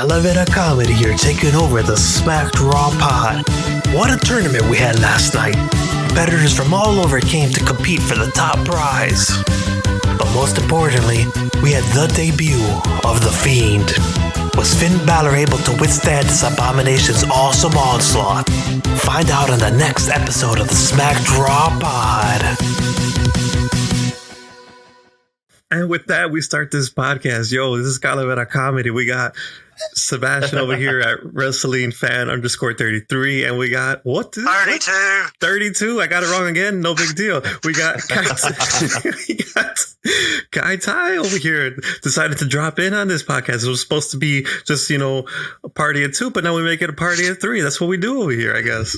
Calavera Comedy here, taking over the Smacked Raw pod. What a tournament we had last night. Competitors from all over came to compete for the top prize. But most importantly, we had the debut of The Fiend. Was Finn Balor able to withstand this abomination's awesome onslaught? Find out on the next episode of the Smacked Raw pod. And with that, we start this podcast. Yo, this is Calavera Comedy. We got Sebastian over here at Wrestling Fan _33. And we got, what? 32. 32? I got it wrong again. No big deal. We got Kai Tai over here. Decided to drop in on this podcast. It was supposed to be just, a party of two, but now we make it a party of three. That's what we do over here, I guess.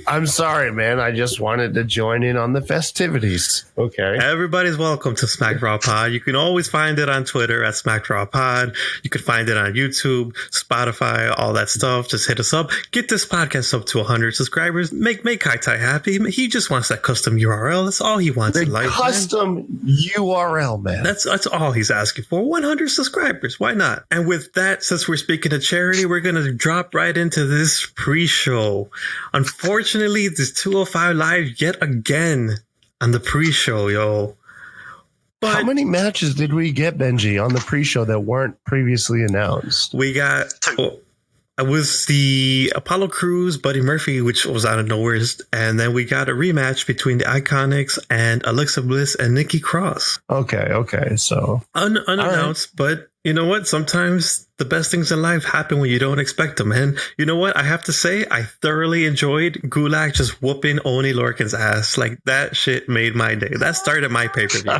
I'm sorry, man. I just wanted to join in on the festivities. Okay. Everybody's welcome to Smack Raw Pod. You can always find it on Twitter at Smack Raw Pod. You can find it on YouTube, Spotify, all that stuff. Just hit us up. Get this podcast up to 100 subscribers. Make Kai Tai happy. He just wants that custom URL. That's all he wants in life. Custom URL, man. That's all he's asking for. 100 subscribers. Why not? And with that, since we're speaking of charity, we're going to drop right into this pre-show. Unfortunately, this 205 Live yet again on the pre-show, yo. But how many matches did we get, Benji, on the pre-show that weren't previously announced? We got... It was the Apollo Crews, Buddy Murphy, which was out of nowhere. And then we got a rematch between the Iconics and Alexa Bliss and Nikki Cross. Okay. So unannounced, right. But you know what? Sometimes the best things in life happen when you don't expect them. And you know what? I have to say, I thoroughly enjoyed Gulak just whooping Oni Lorcan's ass. Like, that shit made my day. That started my pay-per-view.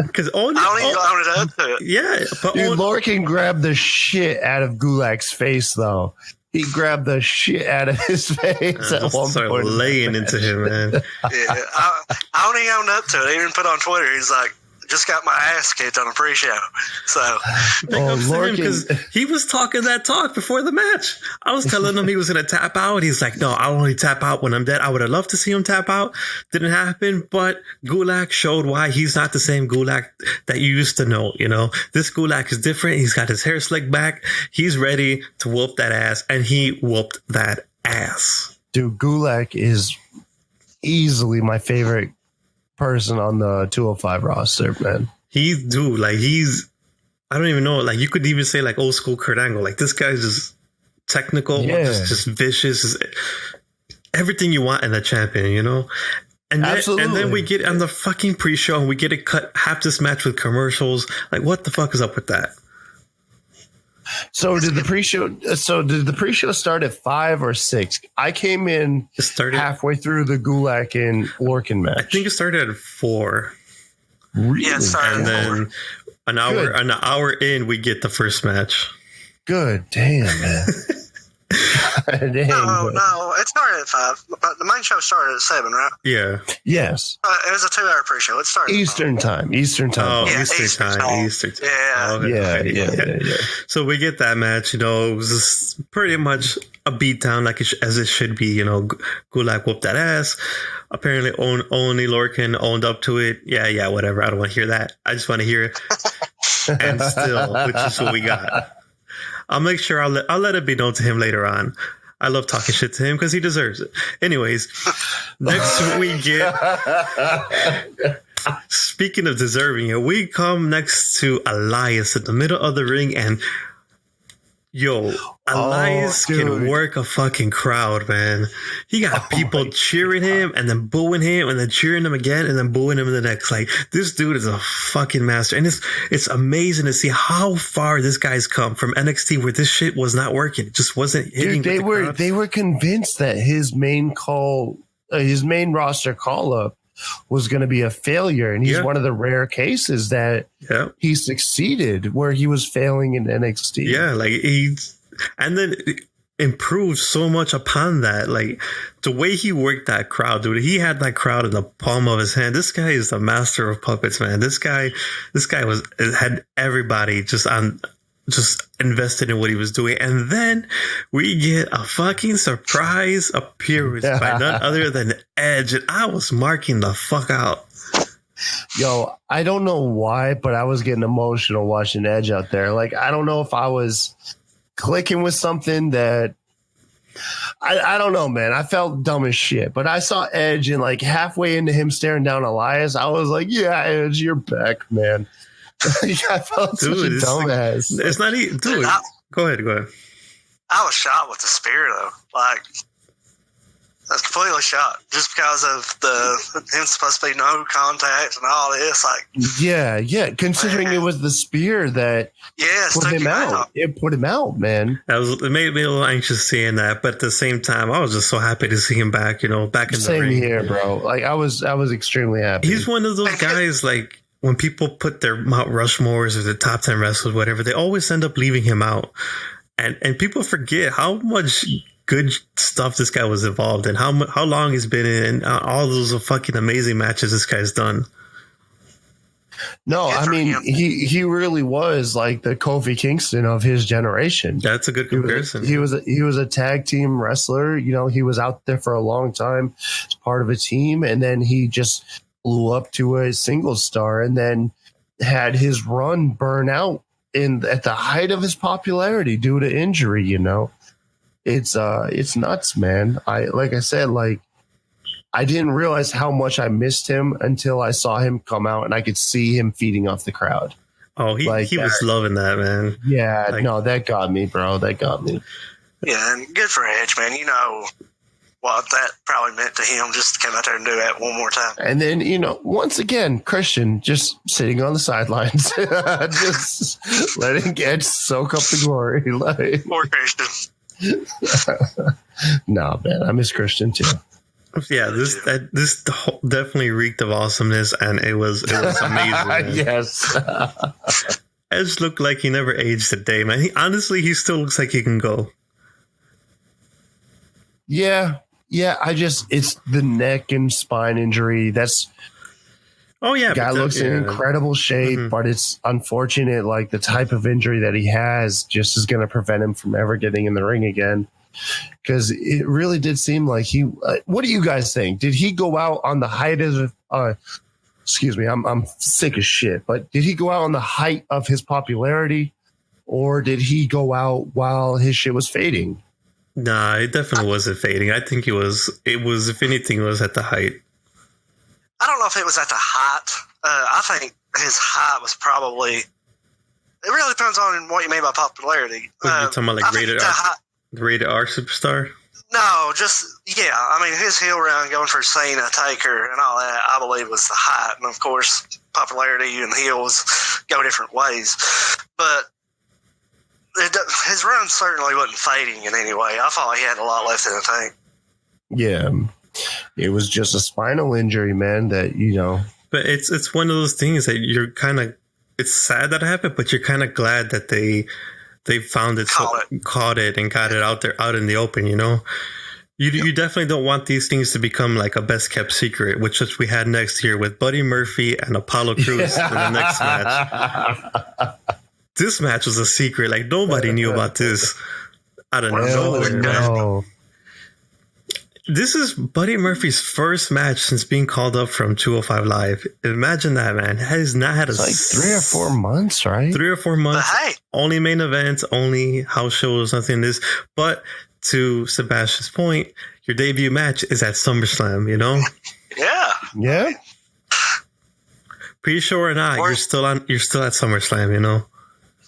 Because Oni owned up to it. Yeah, but Lorcan grabbed the shit out of Gulak's face, though. He grabbed the shit out of his face at one point. Laying into him, man. Yeah, Oni owned up to it. He even put on Twitter, he's like, just got my ass kicked on a pre-show. So, because he was talking that talk before the match. I was telling him he was going to tap out. He's like, no, I'll only tap out when I'm dead. I would have loved to see him tap out. Didn't happen, but Gulak showed why he's not the same Gulak that you used to know. This Gulak is different. He's got his hair slicked back. He's ready to whoop that ass, and he whooped that ass. Dude, Gulak is easily my favorite person on the 205 roster, man. I don't even know, like, you could even say like old school Kurt Angle. Like, this guy's just technical, just vicious, everything you want in a champion, And then we get on the fucking pre-show and we get to cut half this match with commercials. Like, what the fuck is up with that? So did the pre-show start at 5 or 6? I came in halfway through the Gulak and Lorcan match. I think it started at 4. Really? Yeah, and then an hour in, we get the first match. Good damn, man. No, it started at 5. But the main show started at 7, right? Yeah. Yes. It was a 2-hour pre-show. It started Eastern time. Oh, yeah, Eastern time. Yeah. Oh, okay. Yeah. So we get that match. It was just pretty much a beatdown, like as it should be. Gulak whooped that ass. Apparently, only Lorcan owned up to it. Yeah, whatever. I don't want to hear that. I just want to hear it. And still, which is what we got. I'll make sure I'll let it be known to him later on. I love talking shit to him because he deserves it. Anyways, next we get... Speaking of deserving it, we come next to Elias in the middle of the ring, and Elias can work a fucking crowd, man. He got people cheering him and then booing him and then cheering him again and then booing him in the next. Like, this dude is a fucking master. And it's amazing to see how far this guy's come from NXT, where this shit was not working. It just wasn't hitting. Dude, they were convinced that his main roster call up was going to be a failure, and he's one of the rare cases that he succeeded where he was failing in NXT. Yeah, like and then improved so much upon that. Like, the way he worked that crowd, dude, he had that crowd in the palm of his hand. This guy is the master of puppets, man. This guy had everybody just invested in what he was doing. And then we get a fucking surprise appearance by none other than Edge. And I was marking the fuck out. Yo, I don't know why, but I was getting emotional watching Edge out there. Like, I don't know if I was clicking with something that I don't know, man. I felt dumb as shit, but I saw Edge and like halfway into him staring down Elias, I was like, yeah, Edge, you're back, man. I felt such a dumbass. It's not even, dude. Go ahead. I was shocked with the spear, though. Like, I was completely shocked just because of him supposed to be no contact and all this. Like, yeah. Considering it was the spear that put him out. It put him out, man. It made me a little anxious seeing that, but at the same time, I was just so happy to see him back. You know, back in the ring. Same here, bro. Like, I was extremely happy. He's one of those guys. Like, when people put their Mount Rushmores or the top 10 wrestlers, whatever, they always end up leaving him out, and people forget how much good stuff this guy was involved in, how long he's been in, and all those fucking amazing matches this guy's done. No, I mean, he really was like the Kofi Kingston of his generation. That's a good comparison. He was a tag team wrestler. You know, he was out there for a long time as part of a team, and then he just blew up to a single star, and then had his run burn out at the height of his popularity due to injury. You know. It's nuts, man. I didn't realize how much I missed him until I saw him come out and I could see him feeding off the crowd. Oh, he was loving that, man. Yeah, no, that got me, bro. That got me. Yeah, and good for Edge, man. You know what that probably meant to him just to come out there and do that one more time. And then, you know, once again, Christian just sitting on the sidelines, just letting Edge soak up the glory. Poor Christian. No, man, I miss Christian too. Yeah, this definitely reeked of awesomeness, and it was amazing. Yes. Edge looked like he never aged a day, man. He still looks like he can go. Yeah, it's the neck and spine injury. Guy looks in incredible shape, but it's unfortunate. Like, the type of injury that he has just is going to prevent him from ever getting in the ring again. Because it really did seem like he. What do you guys think? Did he go out on the height of? Excuse me, I'm sick as shit. But did he go out on the height of his popularity, or did he go out while his shit was fading? Nah, it definitely wasn't fading. I think it was. If anything, it was at the height. I don't know if it was at the height. I think his height was probably. It really depends on what you mean by popularity. You're talking about like rated R superstar? No, I mean, his heel run going for Cena, Taker, and all that, I believe was the height. And of course, popularity and heels go different ways. But his run certainly wasn't fading in any way. I thought he had a lot left in the tank. Yeah. It was just a spinal injury, man, that, you know. But it's one of those things that you're kind of, it's sad that it happened, but you're kind of glad that they found it, caught it and got it out in the open, you know. You definitely don't want these things to become like a best kept secret, which we had next year with Buddy Murphy and Apollo Crews in the next match. This match was a secret. Like, nobody knew about this out of nowhere. No. This is Buddy Murphy's first match since being called up from 205 Live. Imagine that, man. He's not had like 3 or 4 months, right? 3 or 4 months. Hey. Only main events, only house shows, nothing this. But to Sebastian's point, your debut match is at SummerSlam, you know? Yeah. Pretty sure or not, you're still at SummerSlam, you know?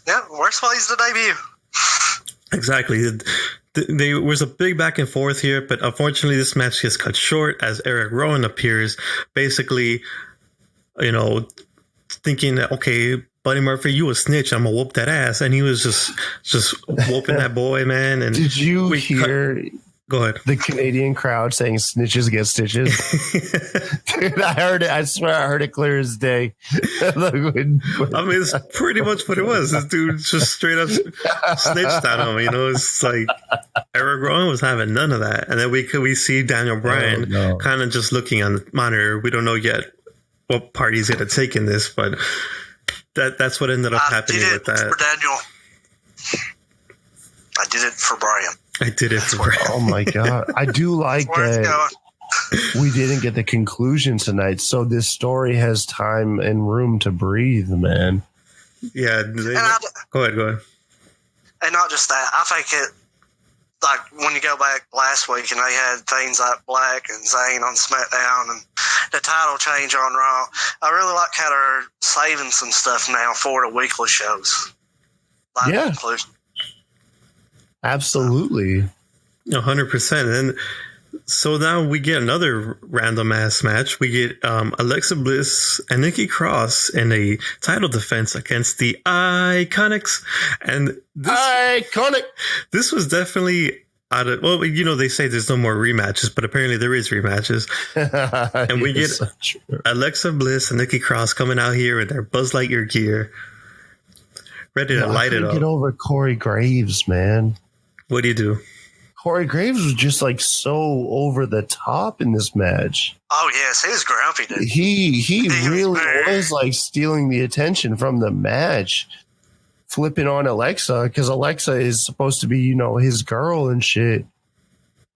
Yeah, worst place to debut. Exactly. There was a big back and forth here, but unfortunately this match gets cut short as Eric Rowan appears, basically, you know, thinking that, okay, Buddy Murphy, you a snitch, I'm gonna whoop that ass. And he was just whooping that boy, man. And did you hear Go ahead. The Canadian crowd saying snitches get stitches? Dude, I heard it. I swear I heard it clear as day. I mean, it's pretty much what it was. This dude just straight up snitched on him. You know, it's like Eric Rowan was having none of that. And then we see Daniel Bryan kind of just looking on the monitor. We don't know yet what part he's going to take in this, but that's what ended up happening with that. For Daniel. I did it for Brian. I did it for Brian. Oh my god! I do like that. we didn't get the conclusion tonight, so this story has time and room to breathe, man. Yeah, go ahead. And not just that, I think it, like when you go back last week and they had things like Black and Zayn on SmackDown and the title change on Raw, I really like how they're saving some stuff now for the weekly shows. Like yeah. Absolutely. 100%. And so now we get another random ass match. We get Alexa Bliss and Nikki Cross in a title defense against the Iconics. And this was definitely out of, well, you know, they say there's no more rematches, but apparently there is rematches. And we get Alexa Bliss and Nikki Cross coming out here in their Buzz Lightyear gear, ready to light it up. Get over Corey Graves, man. What do you do? Corey Graves was just like so over the top in this match. Oh yes, he was grumpy. Dude. He really was like stealing the attention from the match, flipping on Alexa because Alexa is supposed to be, you know, his girl and shit.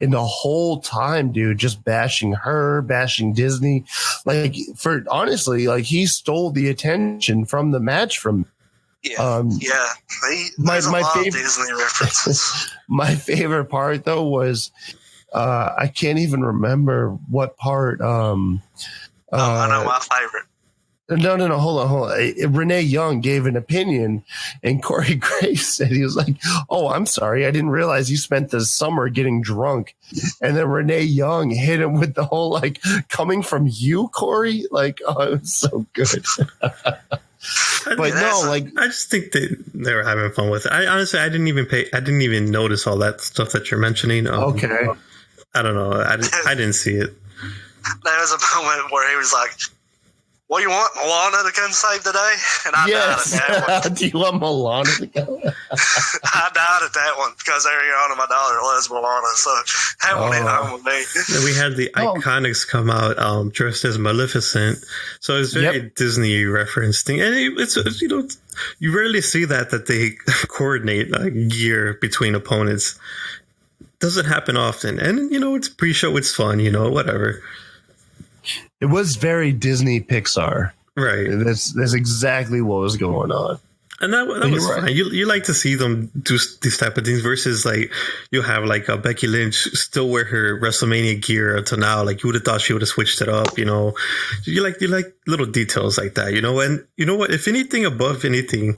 And the whole time, dude, just bashing her, bashing Disney. Like honestly, like he stole the attention from the match from. Yeah, my favorite Disney references. My favorite part though was I can't even remember what part. I know my favorite. No, hold on. Renee Young gave an opinion, and Corey Graves said he was like, "Oh, I'm sorry, I didn't realize you spent the summer getting drunk." And then Renee Young hit him with the whole like, "Coming from you, Corey." Like, oh, it was so good. But no, like I just think they were having fun with it. I didn't even notice all that stuff that you're mentioning. Okay, I don't know. I didn't see it. There was a moment where he was like, "What do you want, Milana to come save the day?" And I died at that one. Do you want Milana to go? I died at that one because Ariana, my daughter, loves Milana, so that one hit home with me. And we had the Iconics come out dressed as Maleficent, so it's very Disney reference thing, and it's you know, you rarely see that they coordinate gear between opponents. Doesn't happen often, and you know, it's pre-show, it's fun, you know, whatever. It was very Disney Pixar. Right. That's exactly what was going on. And that was fine. You like to see them do these type of things versus like you have like Becky Lynch still wear her WrestleMania gear until now. Like you would have thought she would have switched it up, you know. You like little details like that, you know. And you know what? If anything, above anything,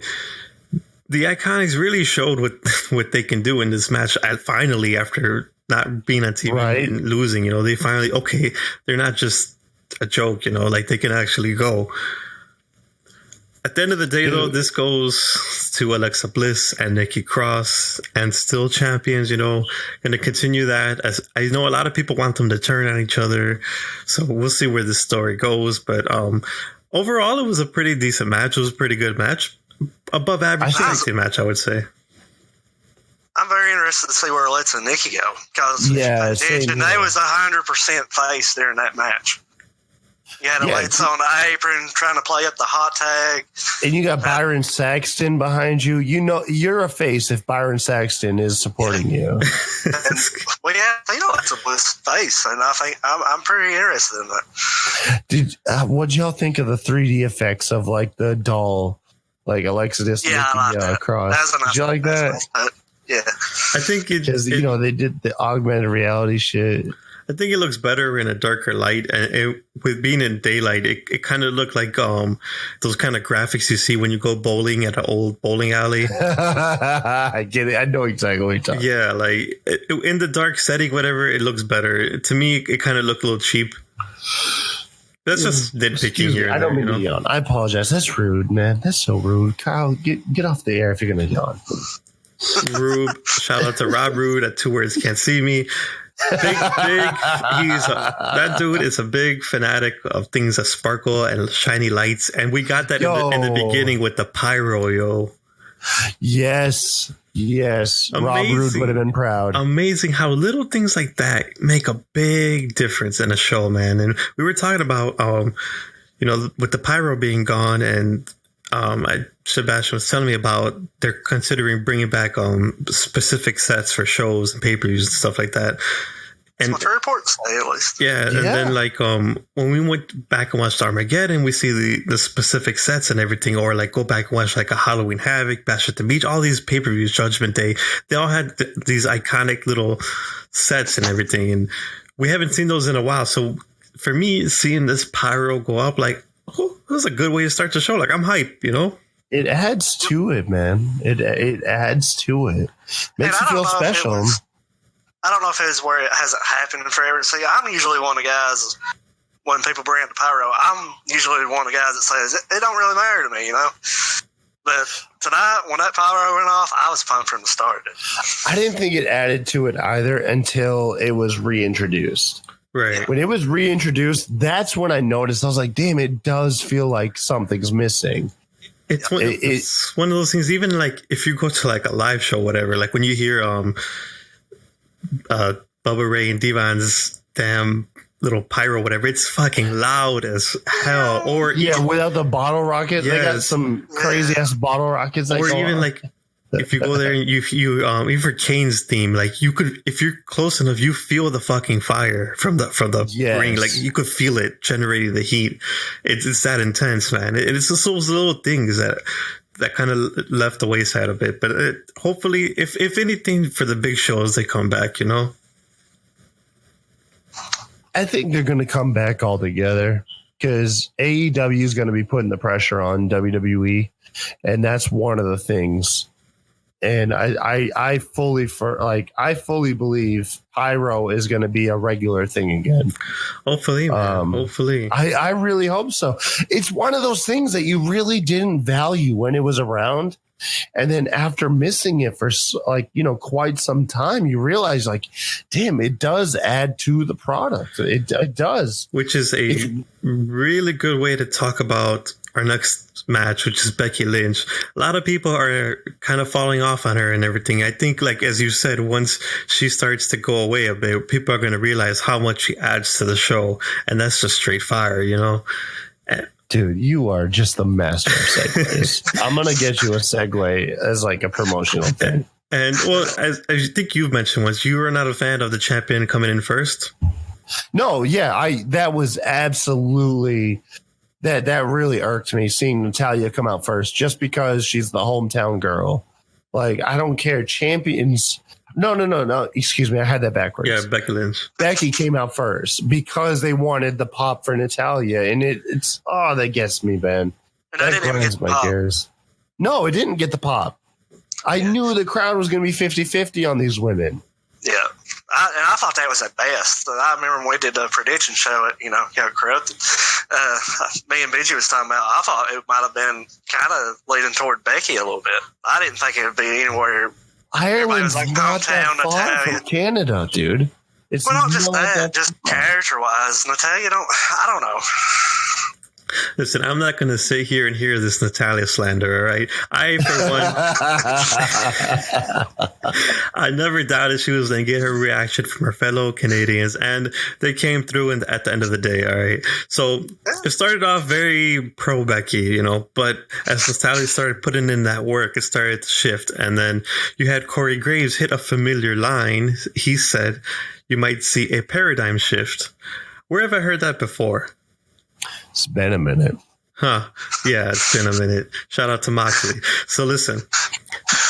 the Iconics really showed what they can do in this match. Finally, after not being on TV and losing, you know, they finally they're not just a joke, you know, like they can actually go. At the end of the day, though, this goes to Alexa Bliss and Nikki Cross, and still champions, you know, going to continue that. As I know a lot of people want them to turn on each other, so we'll see where this story goes. But overall, it was a pretty decent match. It was a pretty good match, above average match, I would say. I'm very interested to see where Alexa and Nikki go because they was 100% face during that match. You had Alexa on the apron trying to play up the hot tag. And you got Byron Saxton behind you. You know, you're a face if Byron Saxton is supporting you. And, they know it's a Bliss face, and I think I'm pretty interested in that. What'd y'all think of the 3D effects of like the doll, like Alexa Nikki Cross? Did you like that? Nice. Yeah. I think because you know they did the augmented reality shit. I think it looks better in a darker light, and with being in daylight, it kind of looked like those kind of graphics you see when you go bowling at an old bowling alley. I get it. I know exactly what you're talking. Yeah, like in the dark setting, whatever, it looks better. To me, it kind of looked a little cheap. That's just nitpicking here. I don't mean to yawn. I apologize. That's rude, man. That's so rude. Kyle, get off the air if you're gonna yawn. Rube, shout out to Rob Rude at 2 Words Can't See Me. Big. That dude is a big fanatic of things that sparkle and shiny lights, and we got that in the beginning with the pyro, yo. Yes. Rob Rude would have been proud. Amazing how little things like that make a big difference in a show, man. And we were talking about, you know, with the pyro being gone, and Sebastian was telling me about they're considering bringing back specific sets for shows and pay-per-views and stuff like that. That's what the reports say, at least. Yeah, and then like when we went back and watched Armageddon, we see the specific sets and everything, or like go back and watch like a Halloween Havoc, Bash at the Beach, all these pay-per-views, Judgment Day, they all had these iconic little sets and everything, and we haven't seen those in a while. So for me, seeing this Pyro go up, like, oh, that was a good way to start the show. Like, I'm hyped, you know? It adds to it, man. It adds to it. Makes you feel special. I don't know if it's where it hasn't happened forever. See, I'm usually one of the guys, when people bring up the Pyro, I'm usually one of the guys that says, it don't really matter to me, you know? But tonight, when that Pyro went off, I was pumped from the start. I didn't think it added to it either until it was reintroduced. Right. When it was reintroduced, that's when I noticed. I was like, damn, it does feel like something's missing. It's one of those things, even like if you go to like a live show, whatever, like when you hear Bubba Ray and Devon's damn little Pyro, whatever, it's fucking loud as hell. Or without the bottle rocket, they got some crazy ass bottle rockets. Or even like if you go there and you even for Kane's theme, like you could, if you're close enough, you feel the fucking fire from the ring, like you could feel it generating the heat. It's that intense, man. It's just those little things that kind of left the wayside a bit, but hopefully, if anything, for the big shows, they come back, you know? I think they're going to come back all together because AEW is going to be putting the pressure on WWE, and that's one of the things. And I fully believe Pyro is going to be a regular thing again. Hopefully, man. Hopefully. I really hope so. It's one of those things that you really didn't value when it was around. And then after missing it for quite some time, you realize like, damn, it does add to the product. It does. Which is a really good way to talk about our next match, which is Becky Lynch. A lot of people are kind of falling off on her and everything. I think, like, as you said, once she starts to go away a bit, people are going to realize how much she adds to the show. And that's just straight fire, you know? Dude, you are just the master of segues. I'm going to get you a segue as like a promotional thing. And well, as I think you've mentioned once, you were not a fan of the champion coming in first. No, that was absolutely... That really irked me, seeing Natalya come out first just because she's the hometown girl. Like, I don't care. Champions. No. Excuse me. I had that backwards. Yeah, Becky Lynch. Becky came out first because they wanted the pop for Natalya. And it's that gets me, man. And that grinds my gears. No, it didn't get the pop. I knew the crowd was going to be 50-50 on these women. Yeah. I thought that was at best. I remember when we did the prediction show at Corrupted. Me and Benji was talking about, I thought it might have been kind of leading toward Becky a little bit. I didn't think it would be anywhere. Ireland's like not that far from Canada, dude. It's not just that, just character-wise. Natalya, I don't know. Listen, I'm not going to sit here and hear this Natalya slander, all right? I, for one, I never doubted she was going to get her reaction from her fellow Canadians, and they came through at the end of the day, all right? So it started off very pro-Becky, you know, but as Natalya started putting in that work, it started to shift, and then you had Corey Graves hit a familiar line. He said, you might see a paradigm shift. Where have I heard that before? It's been a minute. Huh. Yeah, it's been a minute. Shout out to Moxley. So listen,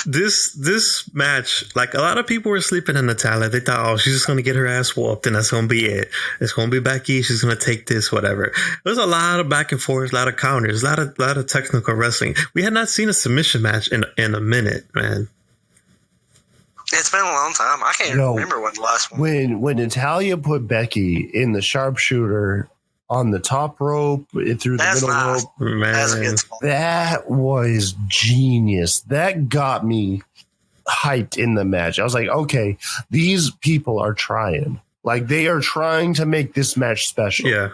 this match, like a lot of people were sleeping on Natalya. They thought, oh, she's just going to get her ass whooped and that's going to be it. It's going to be Becky. She's going to take this, whatever. There's a lot of back and forth, a lot of counters, a lot of technical wrestling. We had not seen a submission match in a minute, man. It's been a long time. I can't remember when the last one. When Natalya put Becky in the sharpshooter on the top rope, through the middle rope. Man. That was genius. That got me hyped in the match. I was like, okay, these people are trying. Like, they are trying to make this match special. Yeah.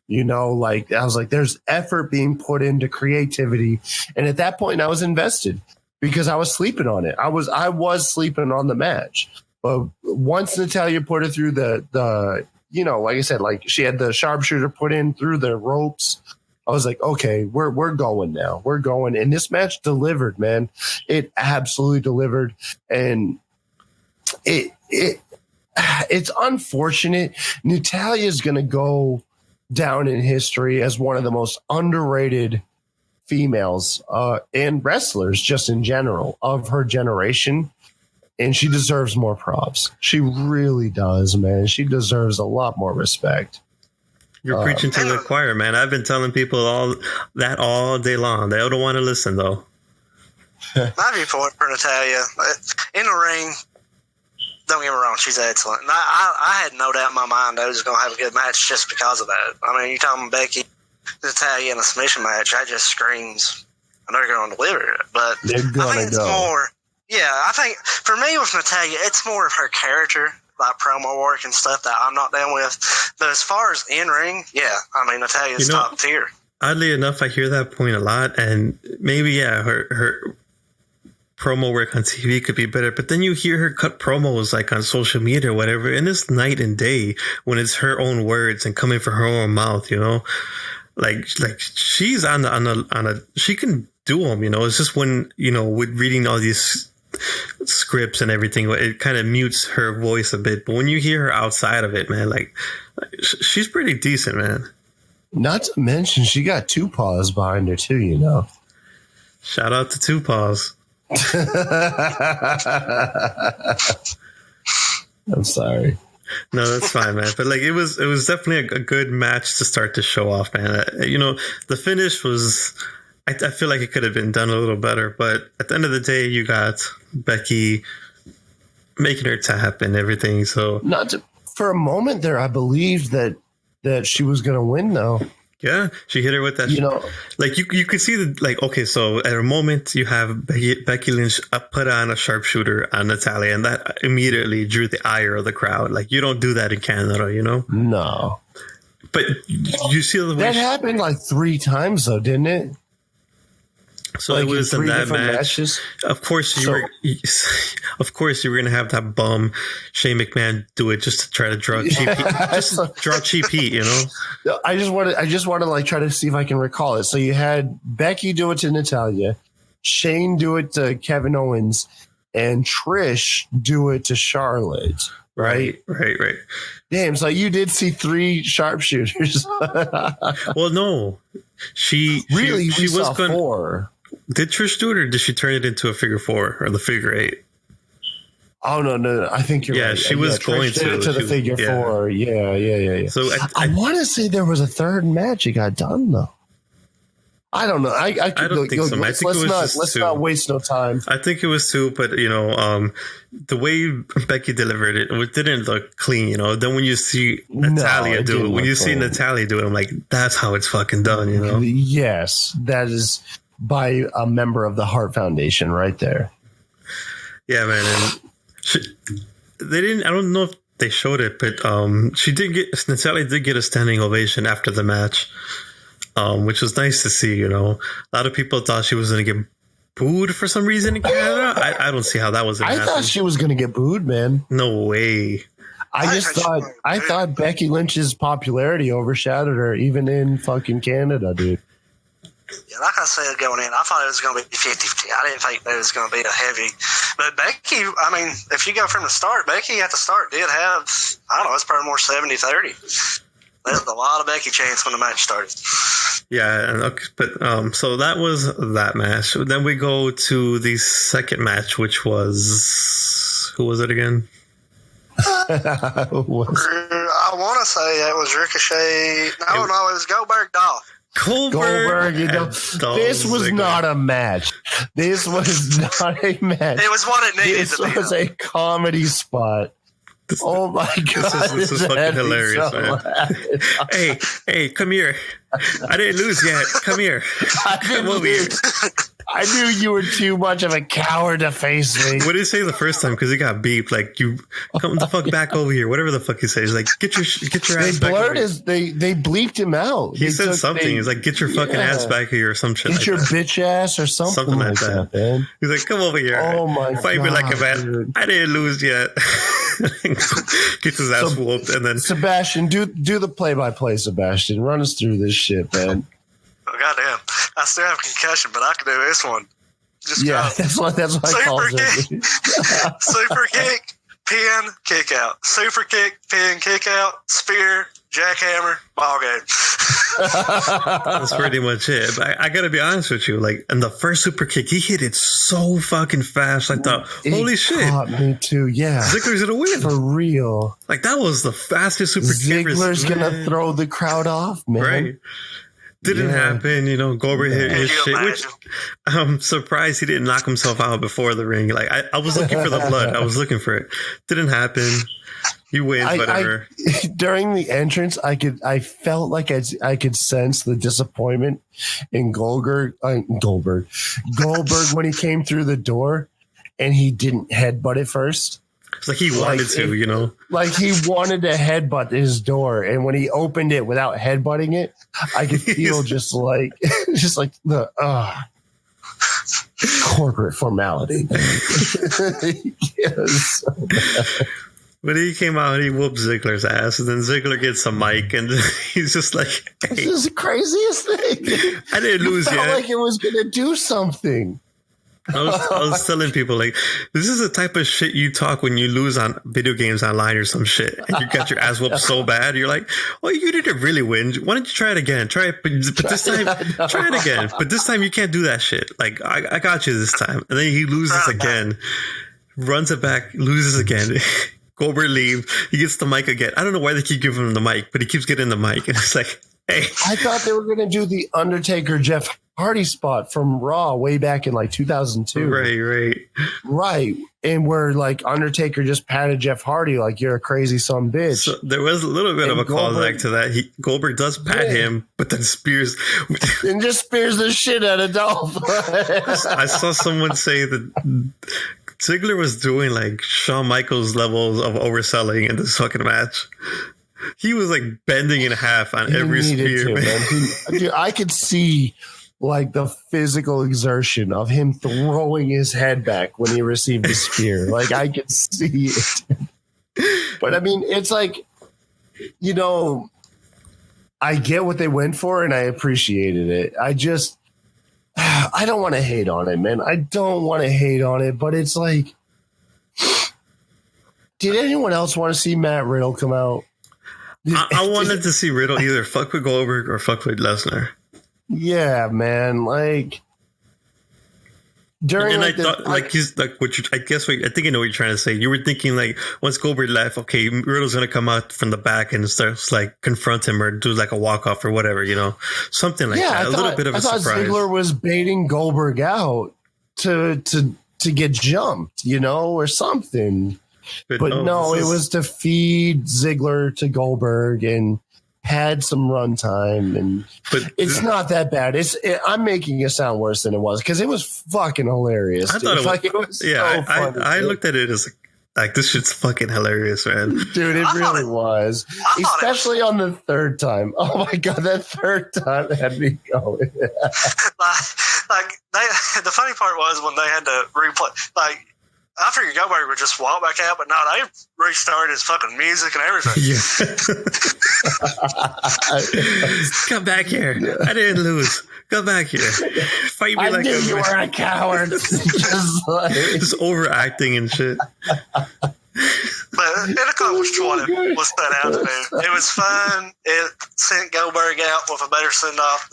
You know, like, I was like, there's effort being put into creativity. And at that point, I was invested because I was sleeping on it. I was sleeping on the match. But once Natalya put it through the like I said, like she had the sharpshooter put in through the ropes, I was like, okay, we're going now. We're going. And this match delivered, man. It absolutely delivered. And it's unfortunate. Natalya is going to go down in history as one of the most underrated females and wrestlers just in general of her generation. And she deserves more props. She really does, man. She deserves a lot more respect. You're preaching to the choir, man. I've been telling people all day long. They don't want to listen, though. My viewpoint for Natalya, in the ring, don't get me wrong, she's excellent. And I had no doubt in my mind I was going to have a good match just because of that. I mean, you talking Becky, Natalya in a submission match, that just screams, I know you're going to deliver it. But they're going to go. More, yeah, I think for me with Natalya, it's more of her character, like promo work and stuff that I'm not down with. But as far as in-ring, yeah, I mean, Natalya's top tier. Oddly enough, I hear that point a lot, and maybe, yeah, her promo work on TV could be better, but then you hear her cut promos like on social media or whatever, and it's night and day when it's her own words and coming from her own mouth, you know, like she's on a she can do them, you know. It's just when, you know, with reading all these scripts and everything, it kind of mutes her voice a bit, but when you hear her outside of it, man, like she's pretty decent, man. Not to mention she got 2 paws behind her too, you know. Shout out to 2 paws. I'm sorry. No, that's fine, man. But like, it was definitely a good match to start the show off, man. You know, the finish was, I feel like it could have been done a little better, but at the end of the day, you got Becky making her tap and everything. So for a moment there, I believed that she was going to win, though. Yeah, she hit her with that. You know, like you could see the, like, okay, so at a moment you have Becky Lynch put on a sharpshooter on Natalya, and that immediately drew the ire of the crowd. Like, you don't do that in Canada, you know? No. But you see the way that happened like 3 times, though, didn't it? So like it was in that match. Matches? Of course, you were going to have that bum Shane McMahon do it just to try to draw cheap heat, draw cheap heat, you know. I just want to like try to see if I can recall it. So you had Becky do it to Natalya, Shane do it to Kevin Owens, and Trish do it to Charlotte. Right. Damn, so you did see 3 sharpshooters. Well, no, she was going 4. Did Trish do it, or did she turn it into a figure 4 or the figure 8? Oh, no. I think you're right. Yeah, she was going to the figure 4. Yeah. So I want to say there was a 3rd match it got done, though. I don't know. I don't think so. Let's not waste no time. I think it was 2, but you know, the way Becky delivered it didn't look clean. You know, then when you see Natalya do it, I'm like, that's how it's fucking done. You know? Yes, that is by a member of the Hart Foundation, right there. Yeah, man. And they didn't. I don't know if they showed it, but Natalya did get a standing ovation after the match. Which was nice to see, you know. A lot of people thought she was going to get booed for some reason in Canada. I don't see how that was going to happen. I thought she was going to get booed, man. No way. I thought Becky Lynch's popularity overshadowed her even in fucking Canada, dude. Yeah, like I said going in, I thought it was going to be 50-50. I didn't think it was going to be a heavy. But Becky, I mean, if you go from the start, Becky at the start did have, I don't know, it's probably more 70-30. There's a lot of Becky chance when the match started. Yeah, but so that was that match. Then we go to the second match, which was, who was it again? I want to say it was Ricochet. No, it was Goldberg Dolph. Goldberg, you know, this was not a match. This was not a match. It was what it needed to be. This was a comedy spot. Oh my god! This is fucking hilarious, man. Hey, come here. I didn't lose yet. Come here. Come over here. I knew you were too much of a coward to face me. What did he say the first time? Because he got beeped. Like, you come the fuck back over here. Whatever the fuck he says. Like, get your ass back over here. They bleeped him out. He said something. He's like, get your fucking ass back here or some shit. Get your bitch ass or something like that, man. He's like, come over here. Oh my god. Fight me like a man. Dude. I didn't lose yet. Gets his ass whooped, and then Sebastian, do the play-by-play. Sebastian, run us through this shit, man. Oh goddamn! I still have concussion, but I can do this one. That's what I call it. Super kick. pin, kick out. Super kick, pin, kick out. Spear, jackhammer, ball game. That's pretty much it. But I gotta be honest with you. Like, in the first super kick, he hit it so fucking fast. I thought, holy shit. Caught me too, yeah. Ziggler's gonna win. For real. Like, that was the fastest super kick. Ziggler's gonna throw the crowd off, man. Right. Didn't happen, you know. Goldberg hit his shit, which I'm surprised he didn't knock himself out before the ring. Like, I was looking for the blood. I was looking for it. Didn't happen. He wins, whatever. During the entrance, I felt like I could sense the disappointment in Goldberg when he came through the door and he didn't headbutt it first. It's like he wanted to, you know? Like he wanted to headbutt his door. And when he opened it without headbutting it, I could feel just like the corporate formality. Yes, so bad. But he came out and he whooped Ziggler's ass. And then Ziggler gets a mic and he's just like, hey. This is the craziest thing. I didn't lose yet. Felt like it was going to do something. I was telling people, like, this is the type of shit you talk when you lose on video games online or some shit, and you got your ass whooped so bad. You're like, oh, you didn't really win. Why don't you try it again? Try it, but this time, try it again. But this time you can't do that shit. Like, I got you this time. And then he loses again, runs it back, loses again. Goldberg leaves. He gets the mic again. I don't know why they keep giving him the mic, but he keeps getting the mic. And it's like, hey. I thought they were going to do the Undertaker Jeff Hardy spot from Raw way back in like 2002. Right. And where like Undertaker just patted Jeff Hardy like, you're a crazy son bitch. So there was a little bit of a callback to that. Goldberg does pat him, but then spears. And just spears the shit out of Dolph. I saw someone say that Ziggler was doing like Shawn Michaels levels of overselling in this fucking match. He was like bending in half on every spear. Dude, I could see like the physical exertion of him throwing his head back when he received the spear. Like I could see it. But I mean, it's like, you know, I get what they went for and I appreciated it. I don't want to hate on it, man. I don't want to hate on it, but it's like, did anyone else want to see Matt Riddle come out? I wanted to see Riddle either fuck with Goldberg or fuck with Lesnar. Yeah, man. Like during, and I thought, like he's like what you. I think I know what you're trying to say. You were thinking like once Goldberg left, okay, Riddle's gonna come out from the back and starts like confront him or do like a walk off or whatever, you know, something like that. A little bit of a surprise. I thought Ziggler was baiting Goldberg out to get jumped, you know, or something. But no, it was to feed Ziggler to Goldberg and had some runtime, but it's not that bad. I'm making it sound worse than it was because it was fucking hilarious. I thought it was yeah. So funny, I looked at it as like this shit's fucking hilarious, man. Dude, it really was, especially on the third time. Oh my god, that third time had me going. The funny part was when they had to replay, like. I figured Goldberg would just walk back out, but no, they restarted his fucking music and everything. Yeah. Come back here. I didn't lose. Come back here. Fight me I like knew you were a coward. Just overacting and shit. But it accomplished what it was set out to do. It was fun. It sent Goldberg out with a better send-off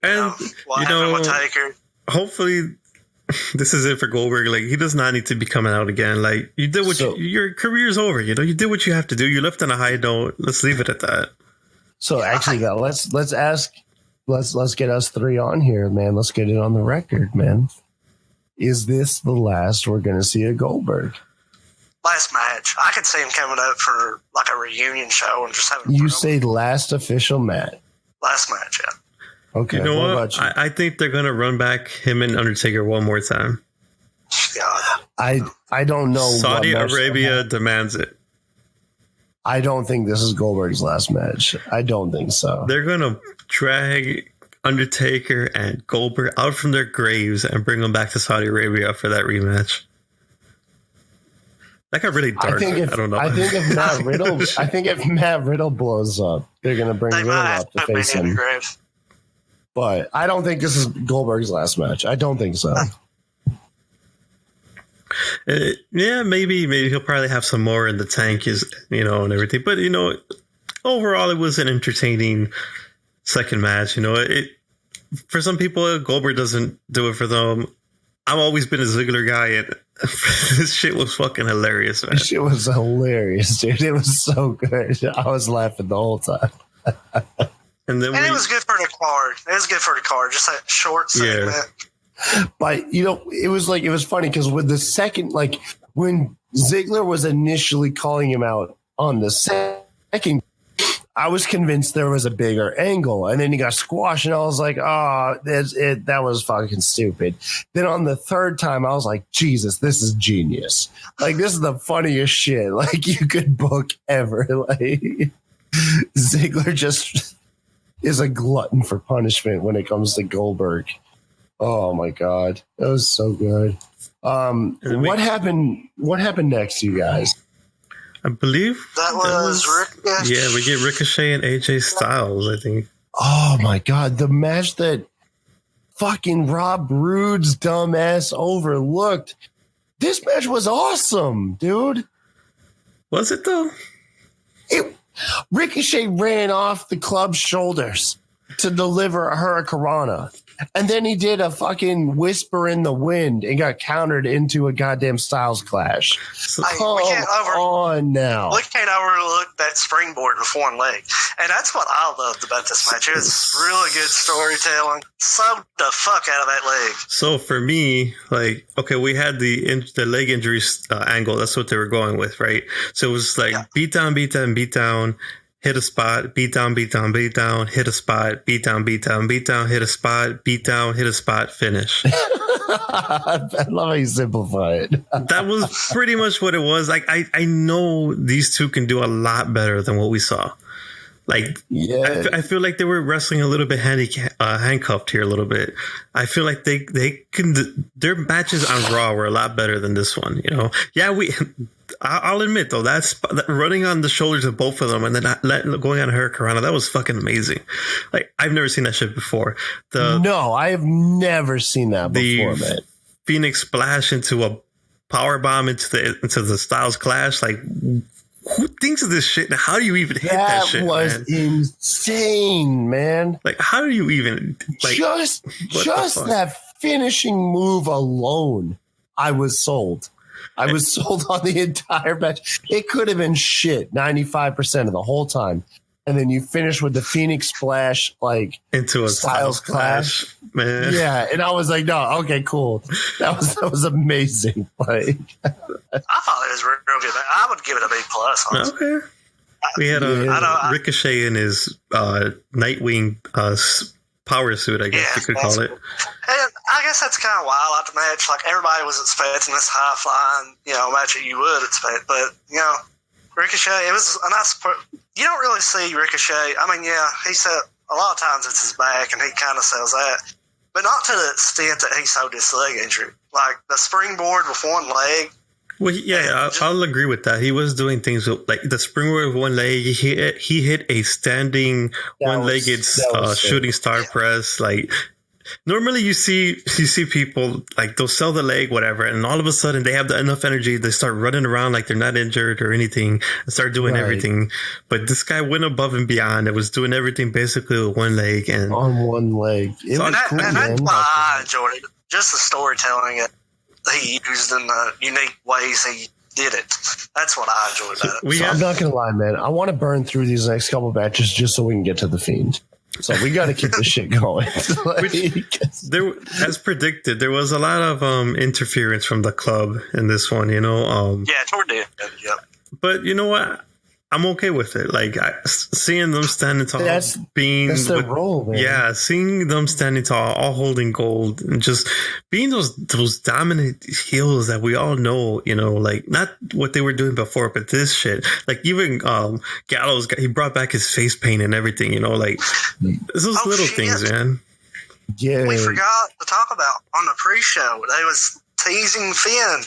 than what happened with Taker. Hopefully this is it for Goldberg. Like, he does not need to be coming out again. Like, you did what your career's over. You know, you did what you have to do. You left on a high note. Let's leave it at that. So actually, though, let's get us three on here, man. Let's get it on the record, man. Is this the last we're going to see of Goldberg? Last match. I could see him coming up for like a reunion show and just having. You say last official match. Last match, yeah. Okay. You know what? I think they're going to run back him and Undertaker one more time. God. I don't know. Saudi Arabia demands it. I don't think this is Goldberg's last match. I don't think so. They're going to drag Undertaker and Goldberg out from their graves and bring them back to Saudi Arabia for that rematch. That got really dark. I don't know. I think if Matt Riddle blows up, they're going to bring Riddle up to face him. But I don't think this is Goldberg's last match. I don't think so. Yeah, maybe he'll probably have some more in the tank, and everything. But overall, it was an entertaining second match. For some people, Goldberg doesn't do it for them. I've always been a Ziggler guy, and this shit was fucking hilarious, man. This shit was hilarious, dude. It was so good. I was laughing the whole time. And then it was good for the card. It was good for the card. Just that short segment. Yeah. But it was funny because with the second, when Ziggler was initially calling him out on the second, I was convinced there was a bigger angle, and then he got squashed, and I was like, "Oh, that was fucking stupid." Then on the third time, I was like, "Jesus, this is genius! This is the funniest shit you could book ever." Ziggler just is a glutton for punishment when it comes to Goldberg. Oh my god, that was so good. What happened? What happened next, you guys? I believe that was Ricochet. Yeah, we get Ricochet and AJ Styles, I think. Oh my god, the match that fucking Rob Roode's dumbass overlooked. This match was awesome, dude. Was it though? Ricochet ran off the club's shoulders to deliver a Hurricanrana. And then he did a fucking whisper in the wind and got countered into a goddamn Styles clash. Come on now. We can't overlook that springboard with one leg. And that's what I loved about this match. It was really good storytelling. Subbed the fuck out of that leg. So for me, we had the leg injuries angle. That's what they were going with, right? So it was beat down, beat down, beat down. Hit a spot, beat down, beat down, beat down, hit a spot, beat down, beat down, beat down, hit a spot, beat down, hit a spot, finish. I love how you simplify it. That was pretty much what it was. I know these two can do a lot better than what we saw. I feel like they were wrestling a little bit handcuffed here a little bit. I feel like they can. Their matches on Raw were a lot better than this one. Yeah, I'll admit though, that's running on the shoulders of both of them and then going on Hurricanrana. That was fucking amazing. I've never seen that shit before. No, I have never seen that before, man. Phoenix splash into a power bomb into the Styles clash. Who thinks of this shit? And how do you even hit that shit? That was insane, man. How do you even just that finishing move alone? I was sold. I was sold on the entire match. It could have been shit 95% of the whole time. And then you finish with the Phoenix splash, into a Styles clash, man. Yeah, and I was like, no, okay, cool. That was amazing. I thought it was real good. I would give it a B+. Honestly. Okay. We had Ricochet in his Nightwing power suit, I guess you could call it. And I guess that's kind of wild at the match. Everybody was expecting this high flying, match that you would expect, but Ricochet, it was a nice. You don't really see Ricochet. I mean, yeah, he said a lot of times it's his back, and he kind of sells that, but not to the extent that he sold his leg injury. The springboard with one leg. Well, yeah, I'll agree with that. He was doing things with, the springboard with one leg. He hit a standing one-legged shooting star press. Normally you see people they'll sell the leg, whatever, and all of a sudden they have enough energy, they start running around like they're not injured or anything and start doing everything. But this guy went above and beyond. It was doing everything basically with one leg and on one leg. It was cool, and that's why I enjoyed it. Just the storytelling he used in the unique ways he did it. That's what I enjoyed about it. I'm not gonna lie, man. I want to burn through these next couple matches just so we can get to the Fiend. So we got to keep this shit going. As predicted, there was a lot of interference from the club in this one. Yeah, toward the end. Yep. But you know what? I'm okay with it. Seeing them standing tall, that's their role, man. Yeah, seeing them standing tall, all holding gold, and just being those dominant heels that we all know. Not what they were doing before, but this shit. Even Gallows, he brought back his face paint and everything. Those little things, man. Yeah, we forgot to talk about on the pre-show. They was teasing Finn.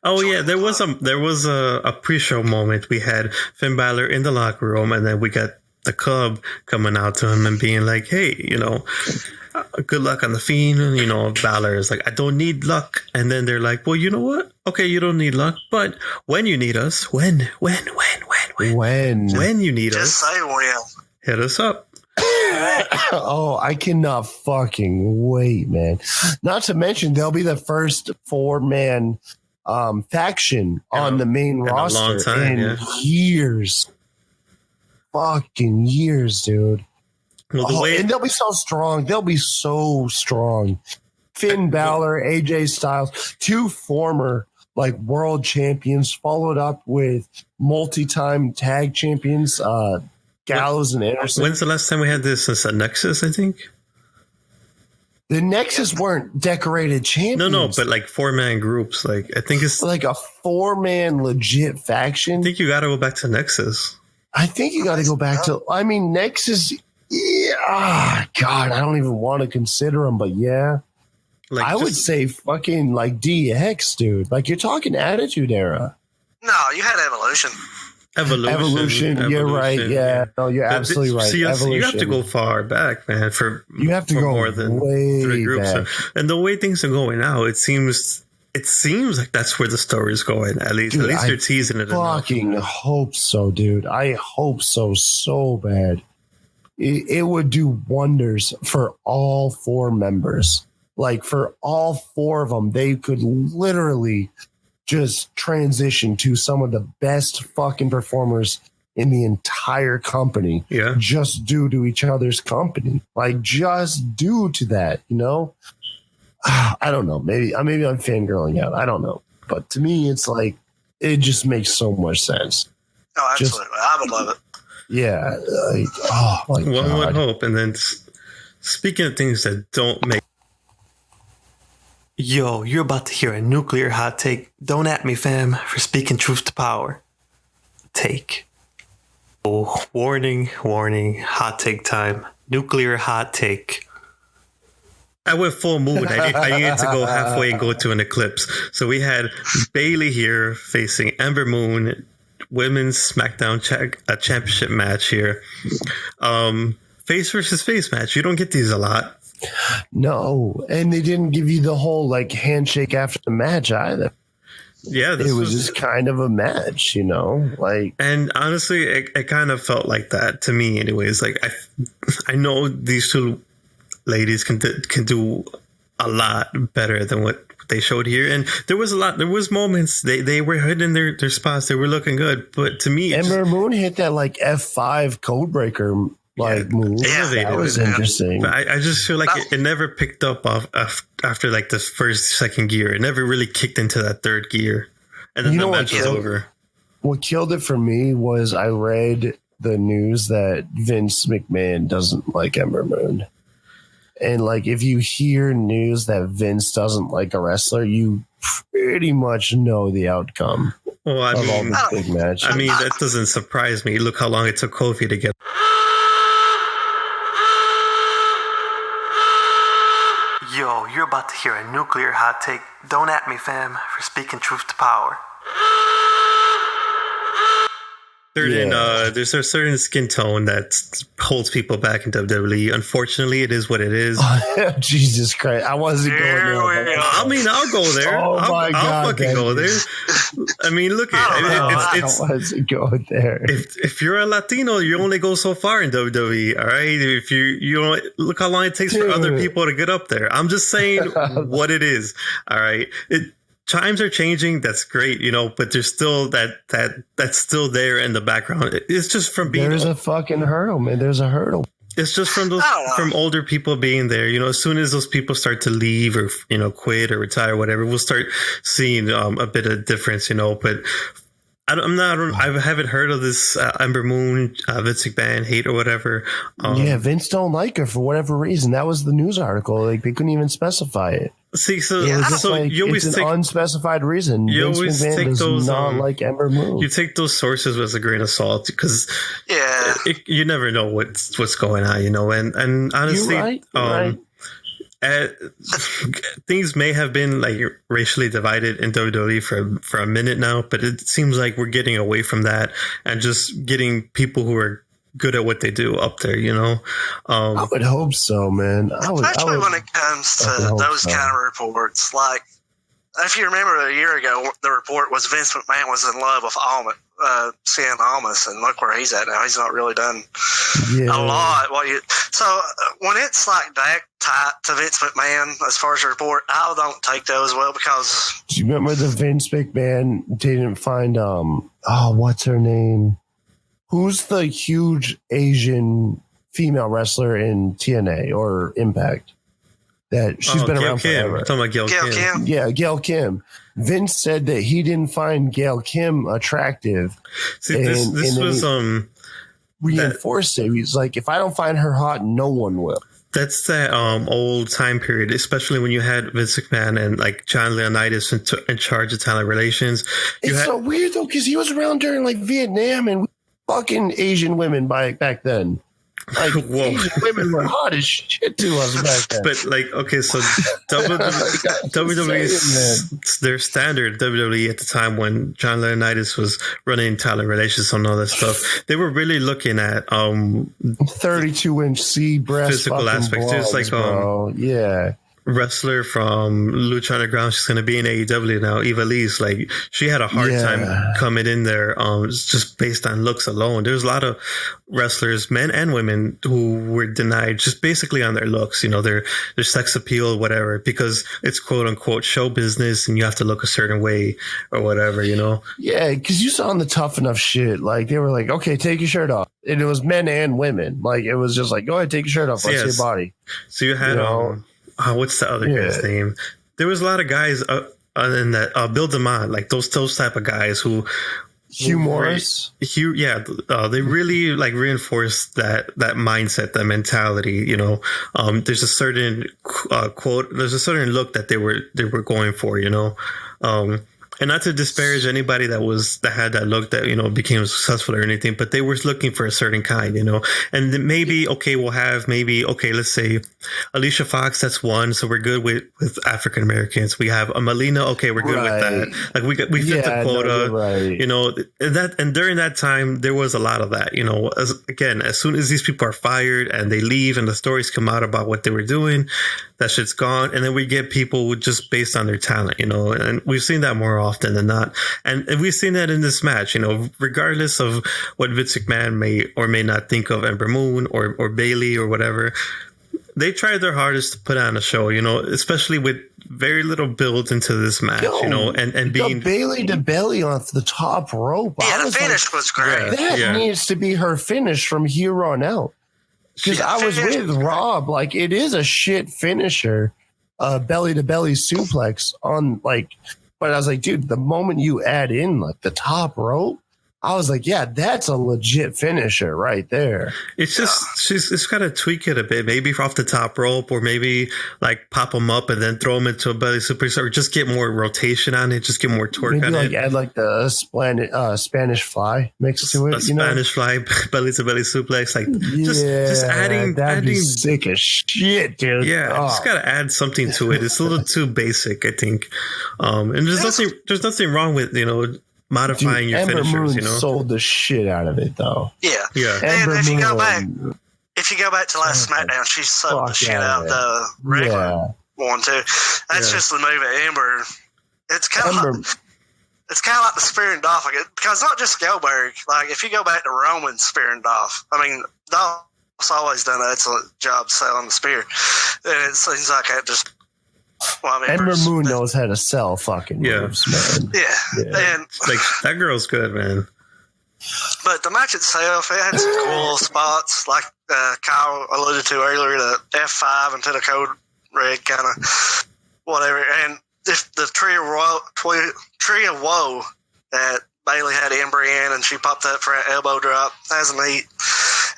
Oh yeah, there was a pre-show moment. We had Finn Balor in the locker room, and then we got the club coming out to him and being like, "Hey, good luck on the Fiend. And, you know, Balor is like, I don't need luck. And then they're like, well, you know what? Okay, you don't need luck, but when you need us, when you need us, just say when. Hit us up. Oh, I cannot fucking wait, man. Not to mention, they'll be the first 4-man faction on the main roster a long time, in years. Fucking years, dude. Well, and they'll be so strong. They'll be so strong. Finn Balor, AJ Styles, 2 former like world champions, followed up with multi-time tag champions, Gallows and Anderson. When's the last time we had this? Since the Nexus, I think. The Nexus weren't decorated champions. No, but like 4-man groups. Like I think it's like a 4-man legit faction. I think you got to go back to Nexus. I think you got to go back to. I mean, Nexus. Yeah, God, I don't even want to consider them, but yeah, like I would say fucking like DX, dude. Like you're talking Attitude Era. No, you had Evolution. Evolution. You're right. Yeah, no, you're absolutely right. See, you have to go far back, man. You have to go more than way 3 groups. Back. And the way things are going now, it seems like that's where the story is going. At least they're teasing it. Fucking hope so, dude. I hope so bad. It would do wonders for all 4 members. Like for all 4 of them, they could literally just transition to some of the best fucking performers in the entire company. Yeah. Just due to each other's company. Like just due to that, you know? I don't know. Maybe I'm fangirling out. I don't know. But to me, it's like, it just makes so much sense. Oh, absolutely. I would love it. Yeah. Like, oh, my God. One would hope. And then speaking of things that don't make. Yo, you're about to hear a nuclear hot take. Don't at me, fam, for speaking truth to power. Take. Oh, warning, hot take time. Nuclear hot take. I went full moon. I needed to go halfway and go to an eclipse. So we had Bayley here facing Ember Moon, women's SmackDown championship match here. Face versus face match. You don't get these a lot. No, and they didn't give you the whole like handshake after the match either. Yeah, it was just kind of a match, you know. Like, and honestly, it kind of felt like that to me, anyways. Like I know these 2 ladies can do a lot better than what they showed here, and there was moments they were hitting their spots. They were looking good, but to me, Ember Moon hit that like F5 codebreaker. Move. Yeah, that was interesting. But I just feel like it never picked up after like the second gear. It never really kicked into that 3rd gear, and then the match was over. What killed it for me was I read the news that Vince McMahon doesn't like Ember Moon, and like if you hear news that Vince doesn't like a wrestler, you pretty much know the outcome. Well, I mean, all the big matches. I mean that doesn't surprise me. Look how long it took Kofi to get. Yo, you're about to hear a nuclear hot take. Don't at me, fam, for speaking truth to power. There's a certain skin tone that holds people back in WWE. Unfortunately, it is what it is. Jesus Christ. I wasn't going there. I mean, I'll go there. I'll fucking go there. I mean, look at it. I wasn't going there. If you're a Latino, you only go so far in WWE, all right? If you know, look how long it takes for other people to get up there. I'm just saying what it is, all right? Times are changing. That's great, you know, but there's still that's still there in the background. It's just from being. There's a fucking hurdle, man. There's a hurdle. It's just from older people being there. You know, as soon as those people start to leave or quit or retire, or whatever, we'll start seeing a bit of difference. You know, but I haven't heard of this Ember Moon Vince McMahon hate or whatever. Vince don't like her for whatever reason. That was the news article. Like they couldn't even specify it. See, so like, you always it's an unspecified reason. You Vince always McMahon take does those not like Ember Moon. You take those sources with a grain of salt because you never know what's going on, you know. And honestly, you're right. Things may have been like racially divided in WWE for a minute now, but it seems like we're getting away from that and just getting people who are good at what they do up there, you know. I would hope so, man. Especially when it comes to those kind of reports. Like, if you remember a year ago, the report was Vince McMahon was in love with Cien Almas, and look where he's at now. He's not really done a lot. So when it's like that tight to Vince McMahon, as far as the report, I don't take those well because. Do you remember the Vince McMahon didn't find what's her name? Who's the huge Asian female wrestler in TNA or Impact? That she's been around forever. Talking about Gail Kim. Yeah, Gail Kim. Vince said that he didn't find Gail Kim attractive. See, this was reinforced it. He's like, if I don't find her hot, no one will. That's that old time period, especially when you had Vince McMahon and like John Laurinaitis in charge of talent relations. So weird though, because he was around during like Vietnam and fucking Asian women back then. Like, Asian women were hot as shit to us back then. But like, okay, so WWE, their standard WWE at the time when John Laurinaitis was running talent relations and all that stuff, they were really looking at 32-inch C breast physical aspects. There's like wrestler from Lucha Underground. She's going to be in AEW now. Eva Lee's like, she had a hard time coming in there. Just based on looks alone. There's a lot of wrestlers, men and women, who were denied just basically on their looks, you know, their sex appeal, whatever, because it's quote unquote show business and you have to look a certain way or whatever, you know? Yeah. Cause you saw on the Tough Enough shit, like they were like, okay, take your shirt off. And it was men and women. Like it was just like, go ahead, take your shirt off. Let's see your body. So you had, what's the other guy's name? There was a lot of guys in that Bill DeMott, like those type of guys who Hugh Morris. They really like reinforced that mindset, that mentality. You know, there's a certain there's a certain look that they were going for. You know, and not to disparage anybody that had that look that, you know, became successful or anything, but they were looking for a certain kind, you know. And then maybe, let's say Alicia Fox, that's one, so we're good with African Americans. We have a Melina, okay, we're good with that. Like we fit the quota, you know. And during that time, there was a lot of that, you know. As soon as these people are fired and they leave and the stories come out about what they were doing, that shit's gone, and then we get people just based on their talent, you know, and we've seen that more often than not. And we've seen that in this match, you know, regardless of what Vince McMahon may or may not think of Ember Moon or Bayley or whatever, they tried their hardest to put on a show, you know, especially with very little build into this match, you know, and being Bayley to belly off the top rope. Yeah, the finish was great. That needs to be her finish from here on out. Because I was with Rob, like it is a shit finisher, belly to belly suplex on like, but I was like, dude, the moment you add in like the top rope, I was like, yeah, that's a legit finisher right there. It's just she's got to tweak it a bit, maybe off the top rope, or maybe like pop them up and then throw them into a belly suplex, or just get more rotation on it, just get more torque maybe on like it. Add like the Spanish fly mixed to it, Spanish fly belly to belly suplex, like just adding. That'd be sick as shit, dude. Yeah, just got to add something to it. It's a little too basic, I think. And there's nothing wrong with, you know, modifying your Ember finishers, Moon you know. Sold the shit out of it though. Yeah. And if you go back to last SmackDown, she sold the shit out of the regular one too. That's just the move at Ember. It's kind of like the spear and Dolph, because not just Goldberg. Like if you go back to Roman spear and Dolph, I mean Dolph's always done an excellent job selling the spear, and it seems like that just. Well, I mean, Ember Moon knows how to sell fucking moves, man. Yeah. And like that girl's good, man. But the match itself, it had some cool spots, like Kyle alluded to earlier, the F5 into the code red kind of whatever. And if the tree of woe that Bayley had Ember in, and she popped up for an elbow drop, that was neat.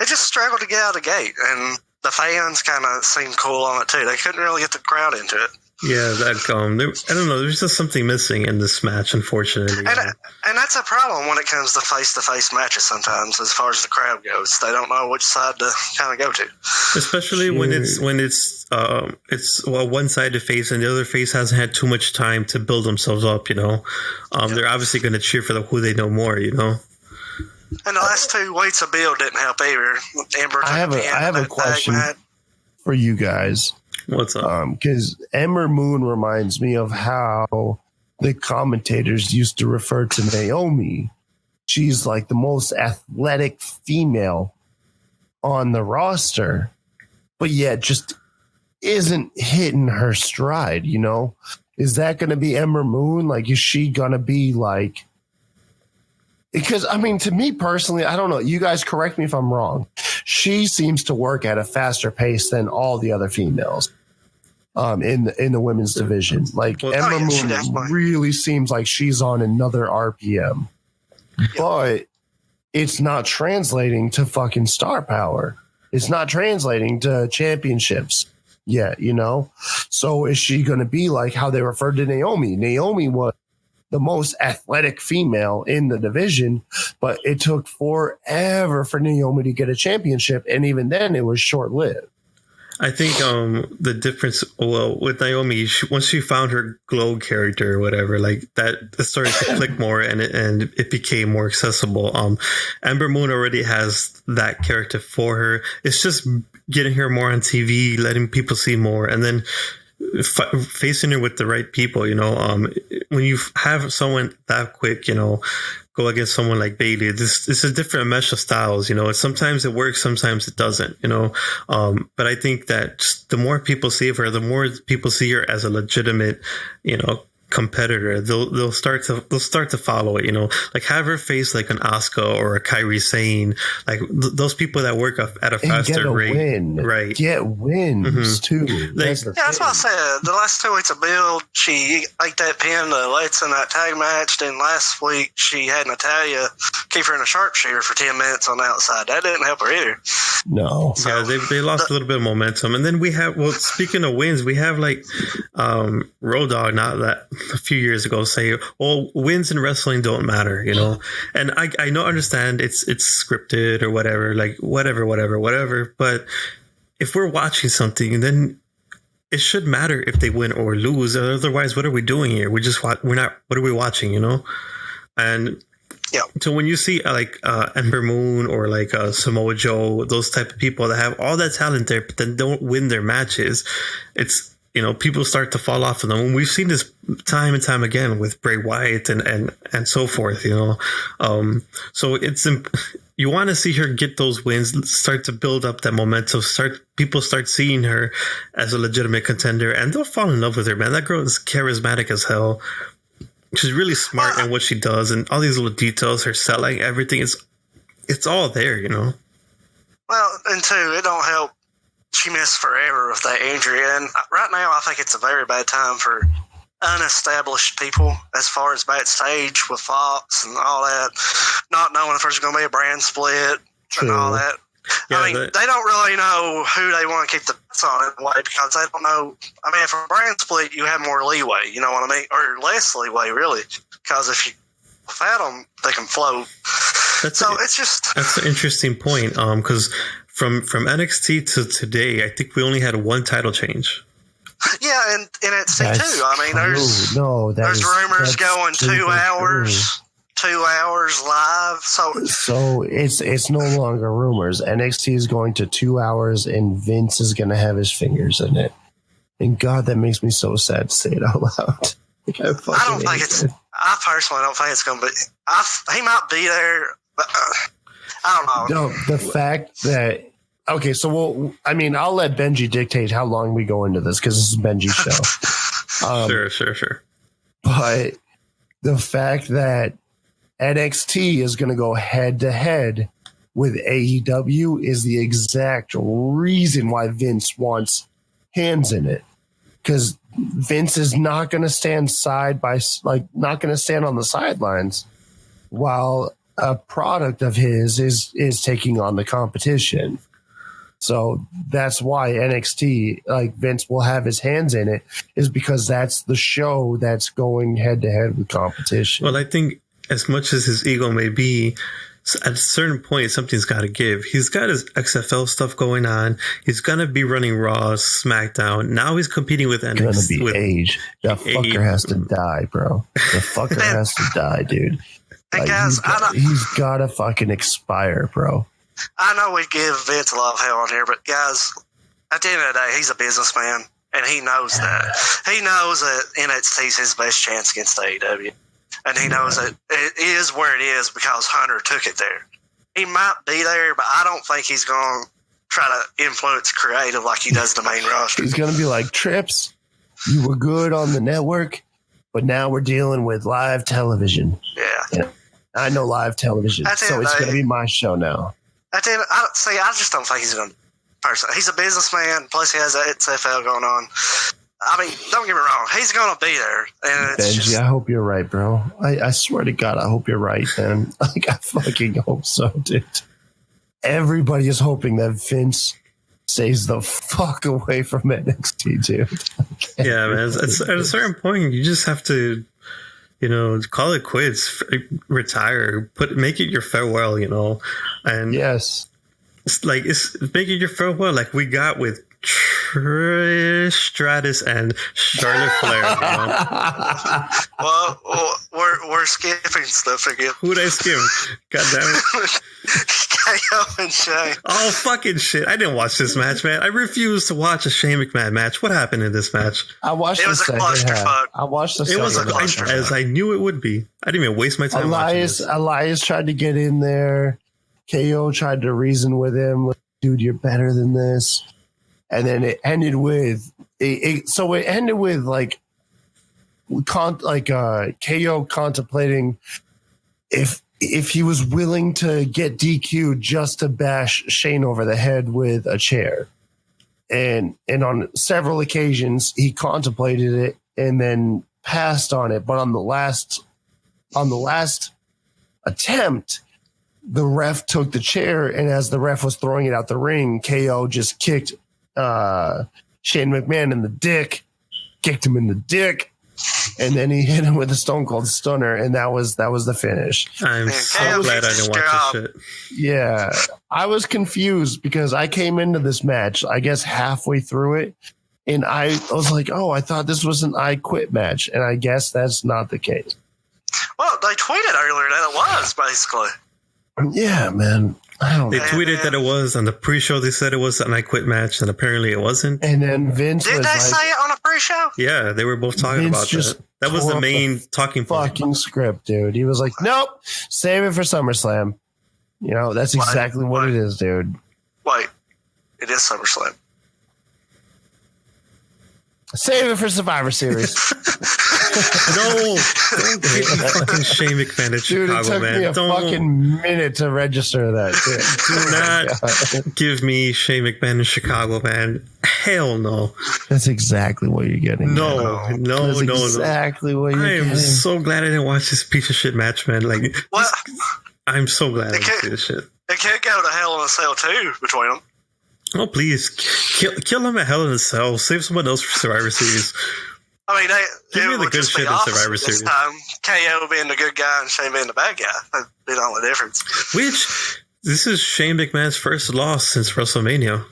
It just struggled to get out of the gate, and the fans kind of seemed cool on it too. They couldn't really get the crowd into it. Yeah, I don't know. There's just something missing in this match, unfortunately. And that's a problem when it comes to face-to-face matches sometimes, as far as the crowd goes. They don't know which side to kind of go to. Especially when it's one side to face and the other face hasn't had too much time to build themselves up, you know. They're obviously going to cheer for who they know more, you know. And the last 2 weeks of build didn't help either. Ember I have a question for you guys. What's up? Because Ember Moon reminds me of how the commentators used to refer to Naomi. She's like the most athletic female on the roster, but yet just isn't hitting her stride, you know? Is that going to be Ember Moon? Like, is she going to be like... Because, I mean, to me personally, I don't know. You guys correct me if I'm wrong. She seems to work at a faster pace than all the other females in the women's division. Like, Ember Moon really seems like she's on another RPM. But it's not translating to fucking star power. It's not translating to championships yet, you know? So is she going to be like how they referred to Naomi? Naomi was the most athletic female in the division, but it took forever for Naomi to get a championship, and even then it was short-lived. I think the difference, well, with Naomi, once she found her glow character or whatever, like that, it started to click more, and it became more accessible. Ember Moon already has that character for her. It's just getting her more on TV, letting people see more, and then facing her with the right people. You know, when you have someone that quick, you know, go against someone like Bayley, this is a different mesh of styles. You know, sometimes it works, sometimes it doesn't, you know. But I think that just the more people see of her, the more people see her as a legitimate, you know, competitor, they'll start to follow it, you know, like have her face like an Asuka or a Kairi Sane, like those people that work at a faster rate, right? Get wins too. That's what I said. The last 2 weeks of build, she ate that pin to Lex in that tag match. Then last week she had Natalya keep her in a sharpshooter for 10 minutes on the outside. That didn't help her either. No, so, yeah, they lost a little bit of momentum, and then we have, well, speaking of wins, we have like Road Dogg, not that. A few years ago say, well, wins in wrestling don't matter, you know. And I understand it's scripted or whatever, like whatever, but if we're watching something, then it should matter if they win or lose. Otherwise, what are we doing here? What are we watching, you know? And yeah, so when you see like Ember Moon or like Samoa Joe, those type of people that have all that talent there but then don't win their matches, it's, you know, people start to fall off of them. And we've seen this time and time again with Bray Wyatt and so forth, you know. So it's you want to see her get those wins, start to build up that momentum, people start seeing her as a legitimate contender, and they'll fall in love with her, man. That girl is charismatic as hell. She's really smart in what she does, and all these little details, her selling, everything, it's all there, you know. Well, and two, it don't help. She missed forever with that injury, and right now I think it's a very bad time for unestablished people as far as backstage with Fox and all that, not knowing if there's going to be a brand split and all that. Yeah, I mean, they don't really know who they want to keep the bets on in a way because they don't know. I mean, for a brand split, you have more leeway, you know what I mean? Or less leeway, really, because if you without them, they can float. That's an interesting point, because from NXT to today, I think we only had one title change. Yeah, and NXT too. I mean, there's rumors going 2 hours. 2 hours live, so it's no longer rumors. NXT is going to 2 hours, and Vince is going to have his fingers in it. And God, that makes me so sad to say it out loud. I personally don't think it's going to be. He might be there, but I don't know. No, the fact that I'll let Benji dictate how long we go into this because this is Benji's show. Sure. But the fact that NXT is going to go head to head with AEW is the exact reason why Vince wants hands in it. Because Vince is not going to stand not going to stand on the sidelines while a product of his is taking on the competition. So that's why NXT, Vince will have his hands in it, is because that's the show that's going head to head with competition. Well, I think as much as his ego may be, at a certain point, something's got to give. He's got his XFL stuff going on. He's going to be running Raw, SmackDown. Now he's competing with NXT. It's going to be age. That fucker has to die, bro. The fucker has to die, dude. And Like, guys, he's got to fucking expire, bro. I know we give Vince a lot of hell on here, but guys, at the end of the day, he's a businessman, and he knows that. He knows that NXT is his best chance against AEW. And he knows that it is where it is because Hunter took it there. He might be there, but I don't think he's going to try to influence creative like he does the main roster. He's going to be like, Trips, you were good on the network, but now we're dealing with live television. Yeah. I know live television, so it's going to be my show now. I just don't think he's going to person. He's a businessman, plus he has that XFL going on. I mean, don't get me wrong. He's going to be there. And it's Benji, I hope you're right, bro. I swear to God, I hope you're right, man. Like, I fucking hope so, dude. Everybody is hoping that Vince stays the fuck away from NXT, dude. Yeah, man. At a certain point, you just have to, call it quits, retire, make it your farewell, And yes, it's make it your farewell, like we got with Trish Stratus and Charlotte Flair. Well, we're skipping stuff again. Who'd I skim? God damn it. KO and Shane. Oh, fucking shit. I didn't watch this match, man. I refused to watch a Shane McMahon match. What happened in this match? I watched the second half. I watched the second half. It was a clusterfuck. As I knew it would be. I didn't even waste my time watching this. Elias tried to get in there. KO tried to reason with him. Like, dude, you're better than this. And then it ended with KO contemplating if he was willing to get DQ'd just to bash Shane over the head with a chair. And on several occasions he contemplated it and then passed on it. But on the last attempt, the ref took the chair, and as the ref was throwing it out the ring, KO just kicked Shane McMahon in the dick, kicked him in the dick, and then he hit him with a Stone Cold Stunner, and that was the finish. I'm so glad I didn't watch this shit. Yeah, I was confused because I came into this match, I guess halfway through it, and I was like, oh, I thought this was an I Quit match, and I guess that's not the case. Well, they tweeted earlier that it was, basically. Yeah, man. They tweeted that it was on the pre-show. They said it was an I Quit match, and apparently it wasn't. And then Vince did they say it on a pre-show? Yeah, they were both talking about that. That was the main talking point. Fucking script, dude. He was like, "Nope, save it for SummerSlam." That's exactly what it is, dude. Wait, it is SummerSlam. Save it for Survivor Series. No, don't give me fucking Shane McMahon at Chicago, man. It took me a fucking minute to register that. Do not give me Shane McMahon in Chicago, man. Hell no. That's exactly what you're getting. No. Exactly what you're getting. I am so glad I didn't watch this piece of shit match, man. Like, I'm so glad I didn't see this shit. It can't go to Hell in a Cell too between them. Oh, please. Kill him at Hell in a Cell. Save someone else for Survivor Series. I mean, give me the good shit in Survivor Series. This time, KO being the good guy and Shane being the bad guy. That'd be the only difference. This is Shane McMahon's first loss since WrestleMania.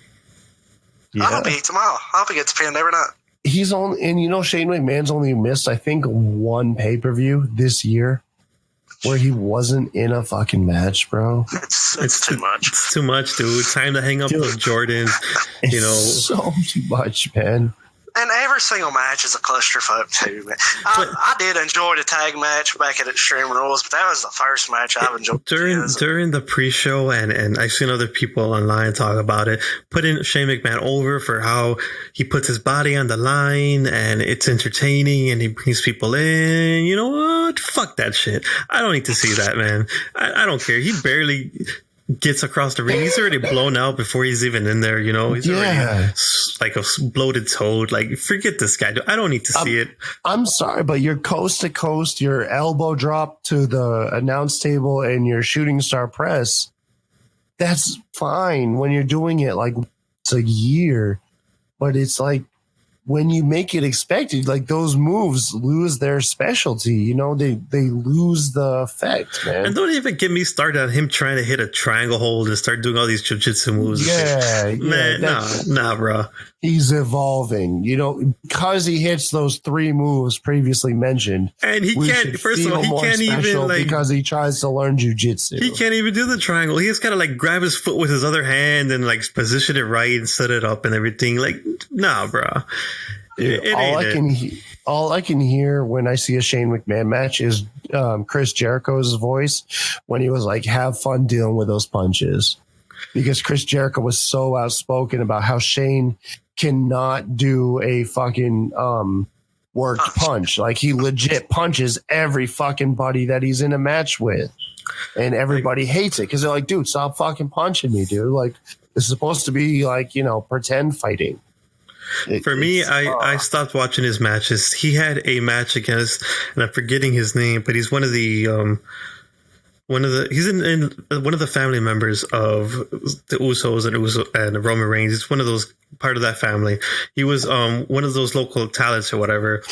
Yeah. I hope he eats them all. I hope he gets pinned every night. Shane McMahon's only missed, I think, one pay-per-view this year where he wasn't in a fucking match, bro. It's too much. It's too much, dude. Time to hang up the Jordans. So too much, man. And every single match is a clusterfuck too, man. I did enjoy the tag match back at Extreme Rules, but that was the first match I've enjoyed. During the pre-show, and I've seen other people online talk about it, putting Shane McMahon over for how he puts his body on the line, and it's entertaining, and he brings people in. You know what? Fuck that shit. I don't need to see that, man. I don't care. He barely gets across the ring. He's already blown out before he's even in there, He's already like a bloated toad. Like, forget this guy. I don't need to see it. I'm sorry, but your coast to coast, your elbow drop to the announce table, and your shooting star press, that's fine when you're doing it like it's a year. But it's like when you make it expected, like those moves lose their specialty. They lose the effect, man. And don't even get me started on him trying to hit a triangle hold and start doing all these jiu-jitsu moves. Yeah, man, nah, bro. He's evolving, because he hits those 3 moves previously mentioned. And he can't, first of all, he can't even because he tries to learn jujitsu. He can't even do the triangle. He just gotta grab his foot with his other hand and position it right and set it up and everything. Nah, bro. All I can hear when I see a Shane McMahon match is Chris Jericho's voice when he was have fun dealing with those punches. Because Chris Jericho was so outspoken about how Shane cannot do a fucking worked punch. He legit punches every fucking buddy that he's in a match with. And everybody hates it because they're like, dude, stop fucking punching me, dude. It's supposed to be pretend fighting. For me, I stopped watching his matches. He had a match against, and I'm forgetting his name, but he's one of the he's in one of the family members of the Usos and Roman Reigns. It's one of those part of that family. He was one of those local talents or whatever.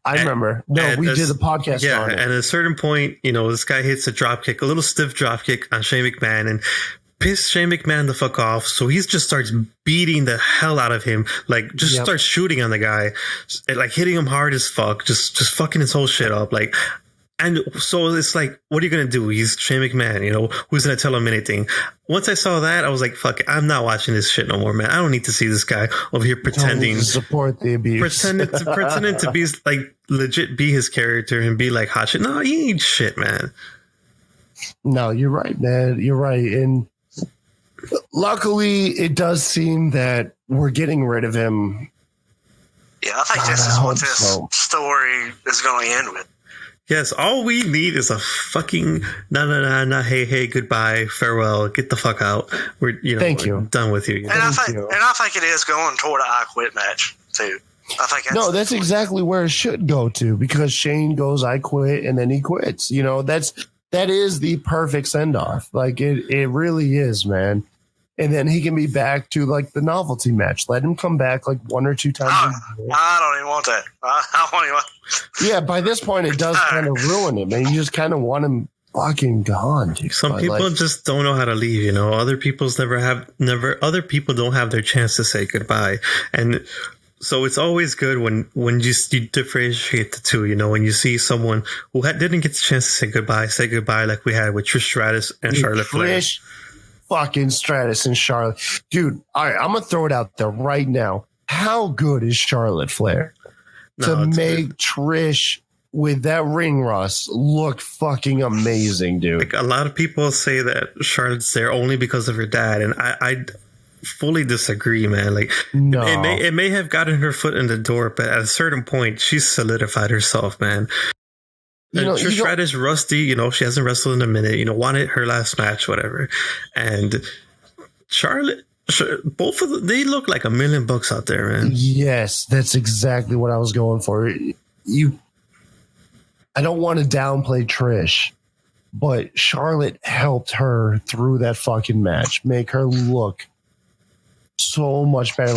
I remember. No, we did the podcast. Yeah, on it. And at a certain point, this guy hits a drop kick, a little stiff drop kick on Shane McMahon, and pissed Shane McMahon the fuck off. So he just starts beating the hell out of him, starts shooting on the guy, hitting him hard as fuck, just fucking his whole shit up, And so it's what are you going to do? He's Shane McMahon, who's going to tell him anything? Once I saw that, I was like, fuck it, I'm not watching this shit no more, man. I don't need to see this guy over here pretending to support the abuse. Pretending to be legit be his character and be hot shit. No, he ain't shit, man. No, you're right, man. You're right. And luckily, it does seem that we're getting rid of him. Yeah, I think this is what this story is going to end with. Yes, all we need is a fucking nah, hey, goodbye, farewell, get the fuck out. We're done with you. And I think it is going toward an I Quit match too. I think that's exactly where it should go to, because Shane goes I quit and then he quits. That is the perfect send off. It really is, man. And then he can be back to the novelty match. Let him come back 1 or 2 times. I don't even want that. I don't even want. Yeah, by this point it does kind of ruin it, man. You just kind of want him fucking gone, dude. Some people just don't know how to leave. Other people Other people don't have their chance to say goodbye, and so it's always good when you differentiate the two. When you see someone who didn't get the chance to say goodbye, like we had with Trish Stratus and Charlotte Flair. Fucking Stratus and Charlotte. Dude, all right, I'm going to throw it out there right now. How good is Charlotte Flair to make Trish with that ring rust look fucking amazing, dude? A lot of people say that Charlotte's there only because of her dad, and I fully disagree, man. No. It may have gotten her foot in the door, but at a certain point, she's solidified herself, man. Trish Stratus rusty, she hasn't wrestled in a minute, wanted her last match, whatever. And Charlotte, both of them, they look like $1 million out there, man. Yes, that's exactly what I was going for. I don't want to downplay Trish, but Charlotte helped her through that fucking match, make her look so much better.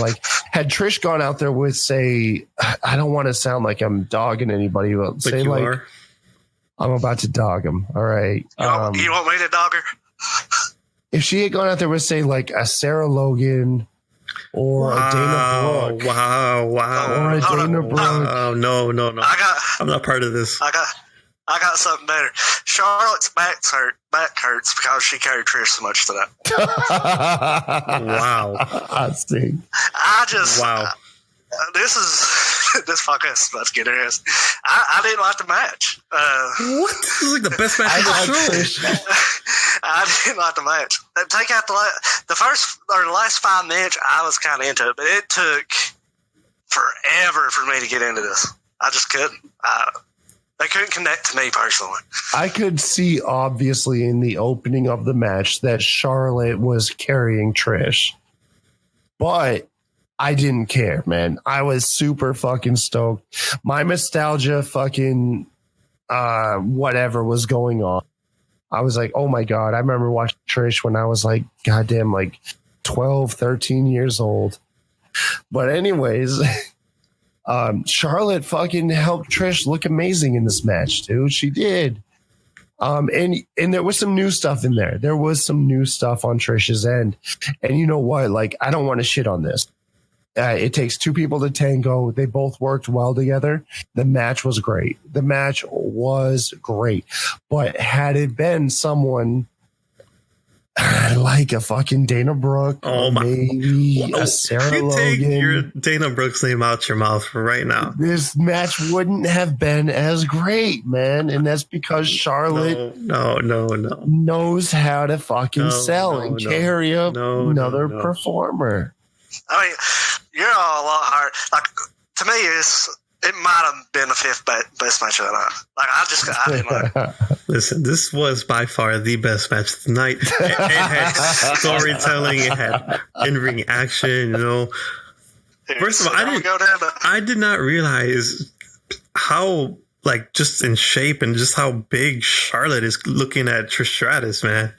Had Trish gone out there with, say, I don't want to sound like I'm dogging anybody, but say I'm about to dog him. All right. You want me to dog her? If she had gone out there with, say, a Sarah Logan or a Dana Brooke. Wow. Or a Dana Brooke. No. I'm not part of this. I got something better. Charlotte's back hurts because she carried Trish so much today. Wow. I see. Wow. This podcast is about to get ass. I didn't like the match. What? This is the best match of the show. I didn't like the match. Take out the first or the last 5 minutes, I was kind of into it, but it took forever for me to get into this. I just couldn't. They couldn't connect to me personally. I could see, obviously, in the opening of the match that Charlotte was carrying Trish, but I didn't care, man. I was super fucking stoked. My nostalgia fucking whatever was going on. I was like, oh my God. I remember watching Trish when I was goddamn 12, 13 years old. But anyways, Charlotte fucking helped Trish look amazing in this match, dude. She did. And there was some new stuff in there. There was some new stuff on Trish's end. And you know what? I don't want to shit on this. It takes two people to tango. They both worked well together. The match was great. But had it been someone like a fucking Dana Brooke, maybe a Sarah Logan, take your Dana Brooke's name out your mouth right now, this match wouldn't have been as great, man. And that's because Charlotte knows how to fucking sell and carry another performer. I mean, you're all a lot hard. Like, to me, it might have been the fifth best match of the night. Like, I didn't know. Listen, this was by far the best match of the night. It had storytelling. It had in-ring action, First of all, I did not realize how, like, just in shape and just how big Charlotte is looking at Trish Stratus, man.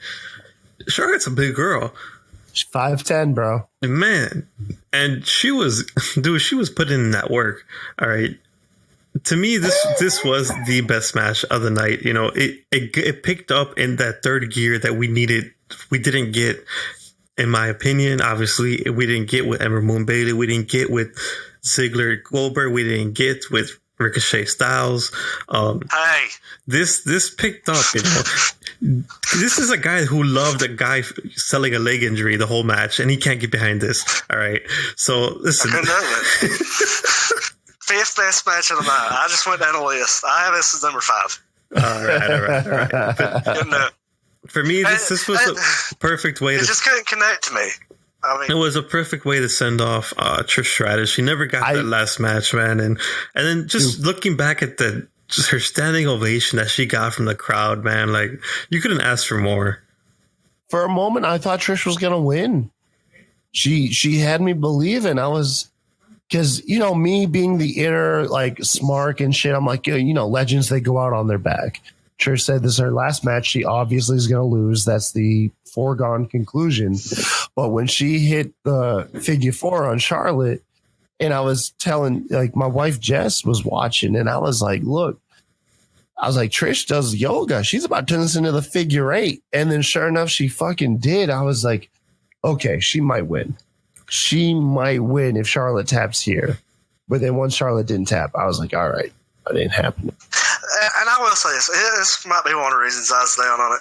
Charlotte's a big girl. She's 5'10", bro. Man. And she was putting in that work. All right. To me, this was the best match of the night. It picked up in that third gear that we needed. We didn't get, in my opinion, obviously, we didn't get with Ember Moon Bailey. We didn't get with Ziggler Goldberg. We didn't get with Ricochet Styles. This picked up, This is a guy who loved a guy selling a leg injury the whole match, and he can't get behind this. All right. So listen. Fifth best match of the night. I just went down the list. I have this as number 5. All right. But for me, this was a perfect way to just couldn't connect to me. I mean, it was a perfect way to send off Trish Stratus. She never got that last match, man. And then just looking back at just her standing ovation that she got from the crowd, man, like, you couldn't ask for more. For a moment, I thought Trish was going to win. She had me believing. I was, because, me being the inner, like, smark and shit, I'm like, legends, they go out on their back. Trish said this is her last match. She obviously is going to lose. That's the foregone conclusion. But when she hit the figure 4 on Charlotte, and I was telling, like, my wife Jess was watching, and I was like, look, Trish does yoga. She's about to turn this into the figure 8. And then sure enough, she fucking did. I was like, okay, she might win. She might win if Charlotte taps here. But then once Charlotte didn't tap, I was like, all right, that ain't happening. And I will say this might be one of the reasons I was down on it.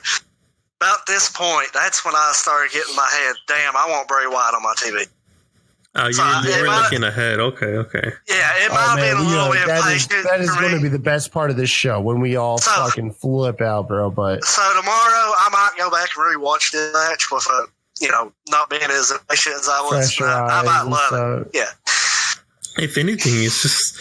About this point, that's when I started getting in my head, damn, I want Bray Wyatt on my TV. You were looking ahead. Okay. Yeah, it might have been a little impatient. That is going to be the best part of this show, when we all fucking flip out, bro. But so tomorrow, I might go back and rewatch this match with not being as impatient as I was. I might love it. Yeah. If anything, it's just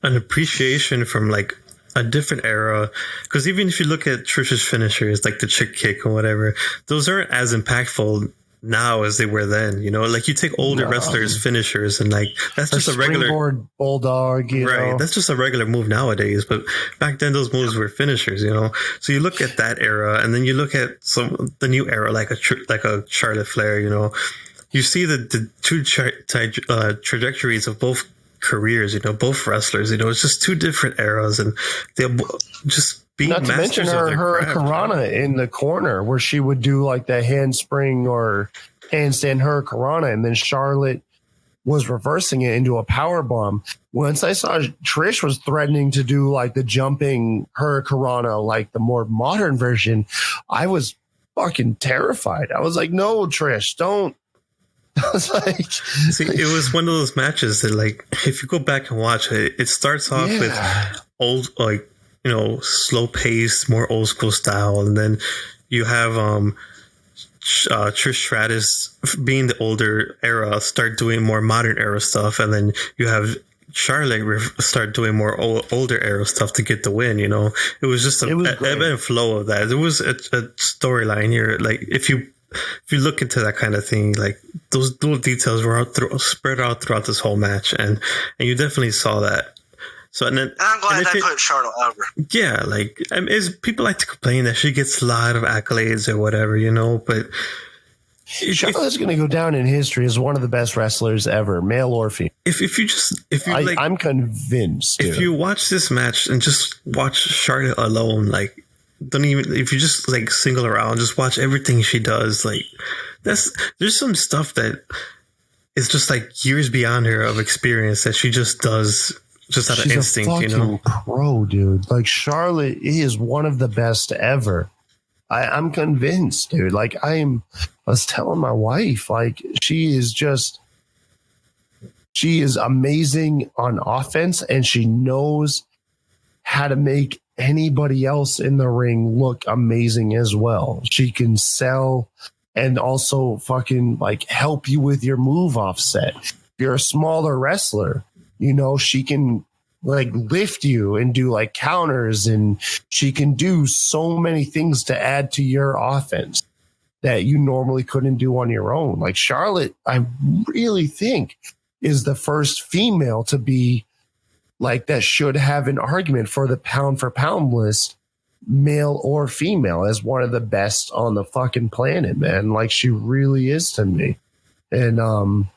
an appreciation from, like, a different era, because even if you look at Trish's finishers, like the chick kick or whatever, those aren't as impactful now as they were then. Like, you take older wrestlers' finishers, and, like, that's just a regular bulldog, right? That's just a regular move nowadays. But back then, those moves were finishers. So you look at that era, and then you look at the new era, like a Charlotte Flair. You see the two trajectories of both careers, both wrestlers, it's just two different eras, and they'll just be not to mention her Karana in the corner, where she would do like the handspring or handstand her Karana, and then Charlotte was reversing it into a power bomb. Once I saw Trish was threatening to do like the jumping her Karana, like the more modern version, I was fucking terrified. I was like, no, Trish, don't. I was like, see, it was one of those matches that, like, if you go back and watch it, it starts off with old, like, slow paced, more old school style, and then you have Trish Stratus, being the older era, start doing more modern era stuff, and then you have Charlotte start doing more older era stuff to get the win. It was just a ebb and flow of that. There was a storyline here, like, if you look into that kind of thing, like, those little details were spread out throughout this whole match, and you definitely saw that. So, and then I'm glad they put Charlotte over. Yeah, like, people like to complain that she gets a lot of accolades or whatever, but Charlotte's going to go down in history as one of the best wrestlers ever, male or female. I'm convinced. If you watch this match and just watch Charlotte alone, like, if you just, like, single her out and just watch everything she does, like, there's some stuff that is just like years beyond her of experience that she just does just out of instinct, a fucking pro, dude. Like Charlotte is one of the best ever. I'm convinced, dude. Like I was telling my wife, like she is amazing on offense, and she knows how to make anybody else in the ring look amazing as well. She can sell and also fucking like help you with your move offset. If you're a smaller wrestler, you know, she can like lift you and do like counters, and she can do so many things to add to your offense that you normally couldn't do on your own. Like Charlotte, I really think is the first female to be like that should have an argument for the pound for pound list, male or female, as one of the best on the fucking planet, man. Like she really is to me. And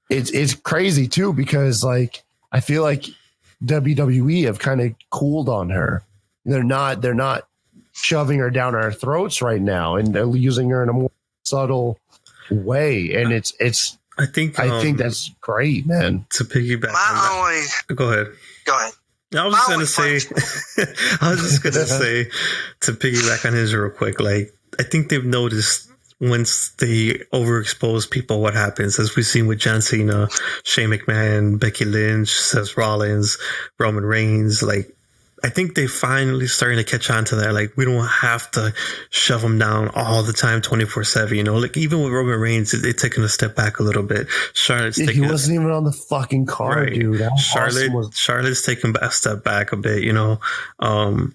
it's crazy too, because like I feel like WWE have kind of cooled on her. They're not shoving her down our throats right now, and they're using her in a more subtle way. And it's I think that's great, man. To piggyback Go ahead. I was just gonna say to piggyback on his real quick. Like I think they've noticed once they overexpose people, what happens, as we've seen with John Cena, Shane McMahon, Becky Lynch, Seth Rollins, Roman Reigns. Like I think they finally starting to catch on to that. Like we don't have to shove them down all the time, 24/7. You know, like even with Roman Reigns, they're taking a step back a little bit. He wasn't even on the fucking card, right, dude. Charlotte's taking a step back a bit. You know, I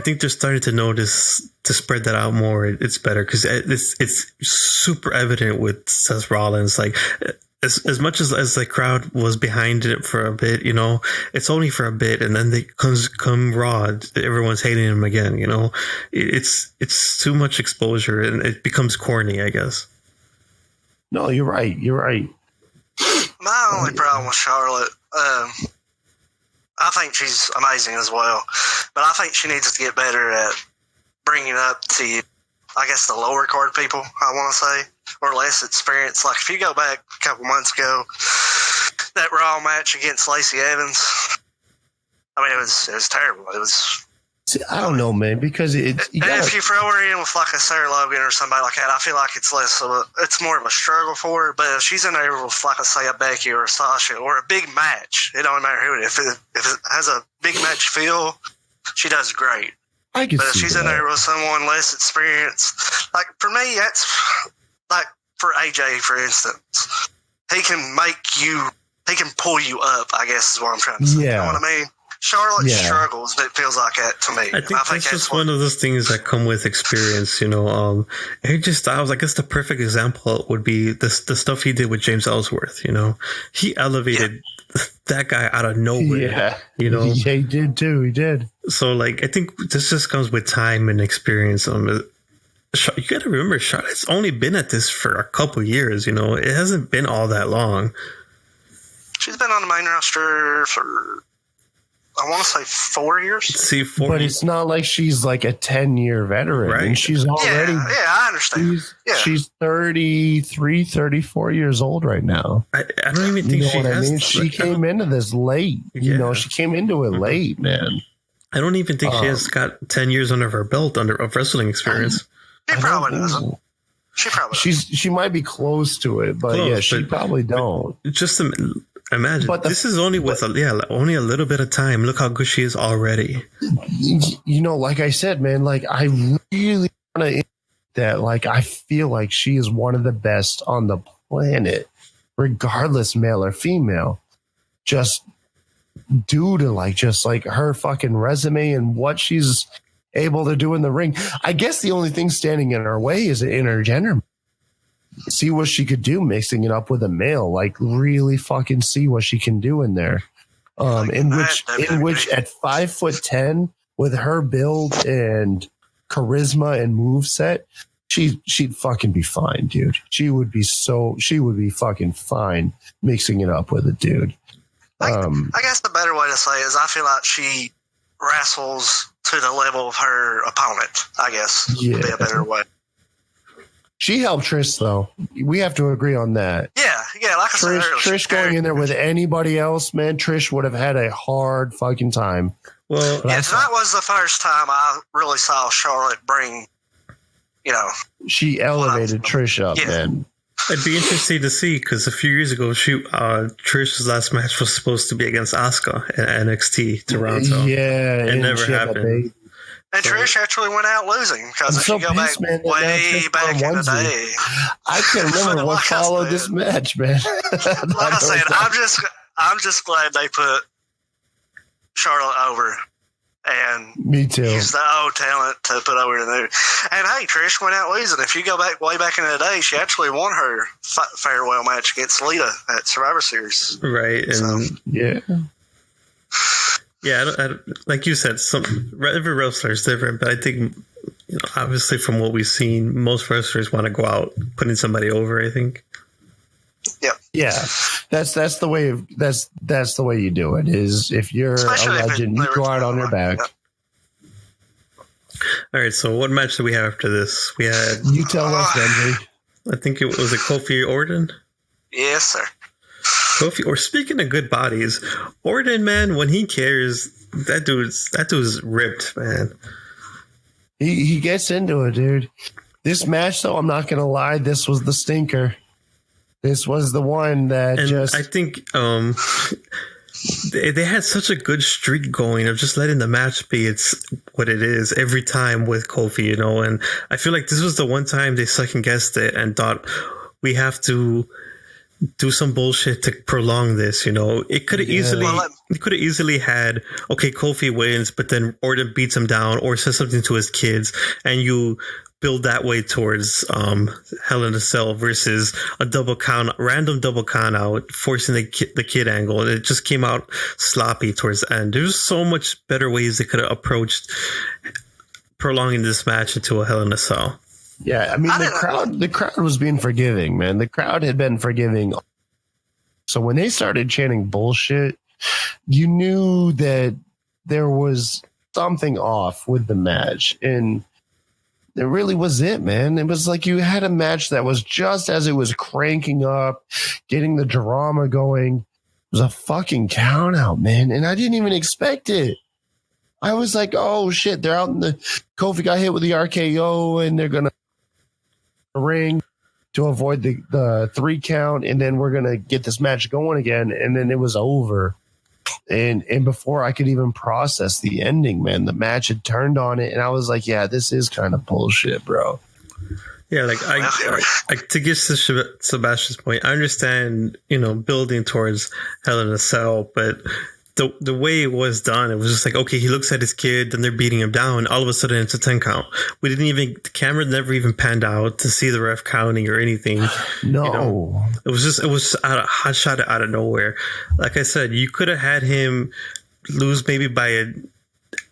think they're starting to notice to spread that out more. It's better because it's super evident with Seth Rollins. Like as much as the crowd was behind it for a bit, you know, it's only for a bit, and then they come Raw, everyone's hating him again. You know, it's too much exposure, and it becomes corny, I guess. No, you're right. My only problem with Charlotte, I think she's amazing as well, but I think she needs to get better at bringing up the, I guess, the lower card people, I want to say, or less experience. Like, if you go back a couple months ago, that Raw match against Lacey Evans, I mean, it was terrible. It was... I don't know, man, because if you throw her in with like a Sarah Logan or somebody like that, I feel like it's it's more of a struggle for her. But if she's in there with like a Becky or a Sasha or a big match, it don't matter who it is. If it has a big match feel, she does great. But if she's in there with someone less experienced, like for me, that's like for AJ, for instance, he can pull you up, I guess is what I'm trying to say. Yeah. You know what I mean? Charlotte struggles, but it feels like that to me. I think that's just one of those things that come with experience, you know. AJ Styles, I guess the perfect example would be the stuff he did with James Ellsworth, you know. He elevated that guy out of nowhere. Yeah. You know? Yeah, he did too. He did. So, like, I think this just comes with time and experience. You got to remember, Charlotte's only been at this for a couple years, you know. It hasn't been all that long. She's been on the main roster for... I want to say 4 years. But it's not like she's like a 10-year veteran. Right. And she's already... Yeah, I understand. She's 33, 34 years old right now. I don't even think she has... I mean? She came into this late. Yeah. You know, she came into it late, man. I don't even think she has got 10 years under her belt of wrestling experience. She probably doesn't. She might be close to it, but she probably don't. Just imagine, this is only with only a little bit of time. Look how good she is already. You know, like I said, man, like I really want to that. Like I feel like she is one of the best on the planet, regardless male or female. Just due to like her fucking resume and what she's able to do in the ring. I guess the only thing standing in her way is an intergender. See what she could do mixing it up with a male, like really fucking see what she can do in there. In which at 5'10" with her build and charisma and moveset, she'd fucking be fine, dude. She would be fucking fine mixing it up with a dude. I guess the better way to say it is I feel like she wrestles to the level of her opponent, I guess would be a better way. She helped Trish, though. We have to agree on that. Yeah, like I said earlier, Trish going in there with anybody else, man, Trish would have had a hard fucking time. Well, tonight was the first time I really saw Charlotte bring, she elevated Trish up, man. It'd be interesting to see because a few years ago, Trish's last match was supposed to be against Asuka in NXT Toronto. Yeah, it never happened. And Trish actually went out losing because if you go back way back in the day, I can't remember what followed this match, man. Like I said, I'm just glad they put Charlotte over, and me too. Used the old talent to put over there. And hey, Trish went out losing. If you go back way back in the day, she actually won her farewell match against Lita at Survivor Series. Right, and yeah. Yeah, I like you said, every wrestler is different, but I think, obviously from what we've seen, most wrestlers want to go out putting somebody over. I think. Yeah, that's the way that's the way you do it. Is if you're a legend, you go out on your back. Yep. All right, so what match do we have after this? We had. You tell us, Benji. I think it was a Kofi Orton. Yes, sir. Kofi, or speaking of good bodies, Orton, man, when he cares, that dude's ripped, man. He gets into it, dude. This match, though, I'm not gonna lie, this was the stinker. This was the one that I think they had such a good streak going of just letting the match be it's what it is every time with Kofi, and I feel like this was the one time they second guessed it and thought we have to do some bullshit to prolong this, It could have easily had, okay, Kofi wins, but then Orton beats him down or says something to his kids, and you build that way towards Hell in a Cell versus a random double count out, forcing the kid angle. It just came out sloppy towards the end. There's so much better ways they could have approached prolonging this match into a Hell in a Cell. Yeah, I mean, the crowd was being forgiving, man. The crowd had been forgiving. So when they started chanting bullshit, you knew that there was something off with the match. And it really was it, man. It was like you had a match that was just as it was cranking up, getting the drama going. It was a fucking count out, man. And I didn't even expect it. I was like, oh, shit, they're out in the... Kofi got hit with the RKO, and they're going to ring to avoid the 3 count, and then we're gonna get this match going again, and then it was over. And before I could even process the ending, man, the match had turned on it, and I was like, yeah, this is kind of bullshit, bro. Yeah, like I to get to Sebastian's point, I understand, building towards Hell in a Cell, but the way it was done, it was just like, okay, he looks at his kid, then they're beating him down. All of a sudden, it's a 10 count. The camera never even panned out to see the ref counting or anything. No, it was a hot shot out of nowhere. Like I said, you could have had him lose maybe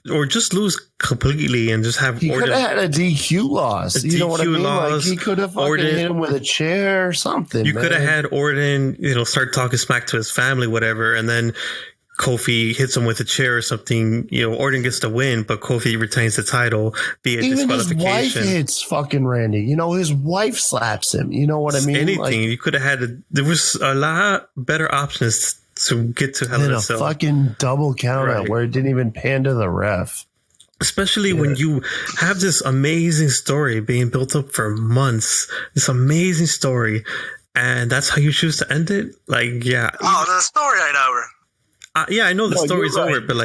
or just lose completely and just have. He could have had a DQ loss. You know what I mean? Like he could have fucking hit him with a chair or something. You could have had Orton, start talking smack to his family, whatever, and then Kofi hits him with a chair or something, Orton gets the win, but Kofi retains the title via disqualification. His wife hits fucking Randy. His wife slaps him. You know what I mean? Anything. You could have had there was a lot better options to get to Hell in a Cell. Fucking double count out where it didn't even pan to the ref. Especially when you have this amazing story being built up for months. This amazing story. And that's how you choose to end it? Like, yeah. Oh, the story ain't over. I know the story's over, but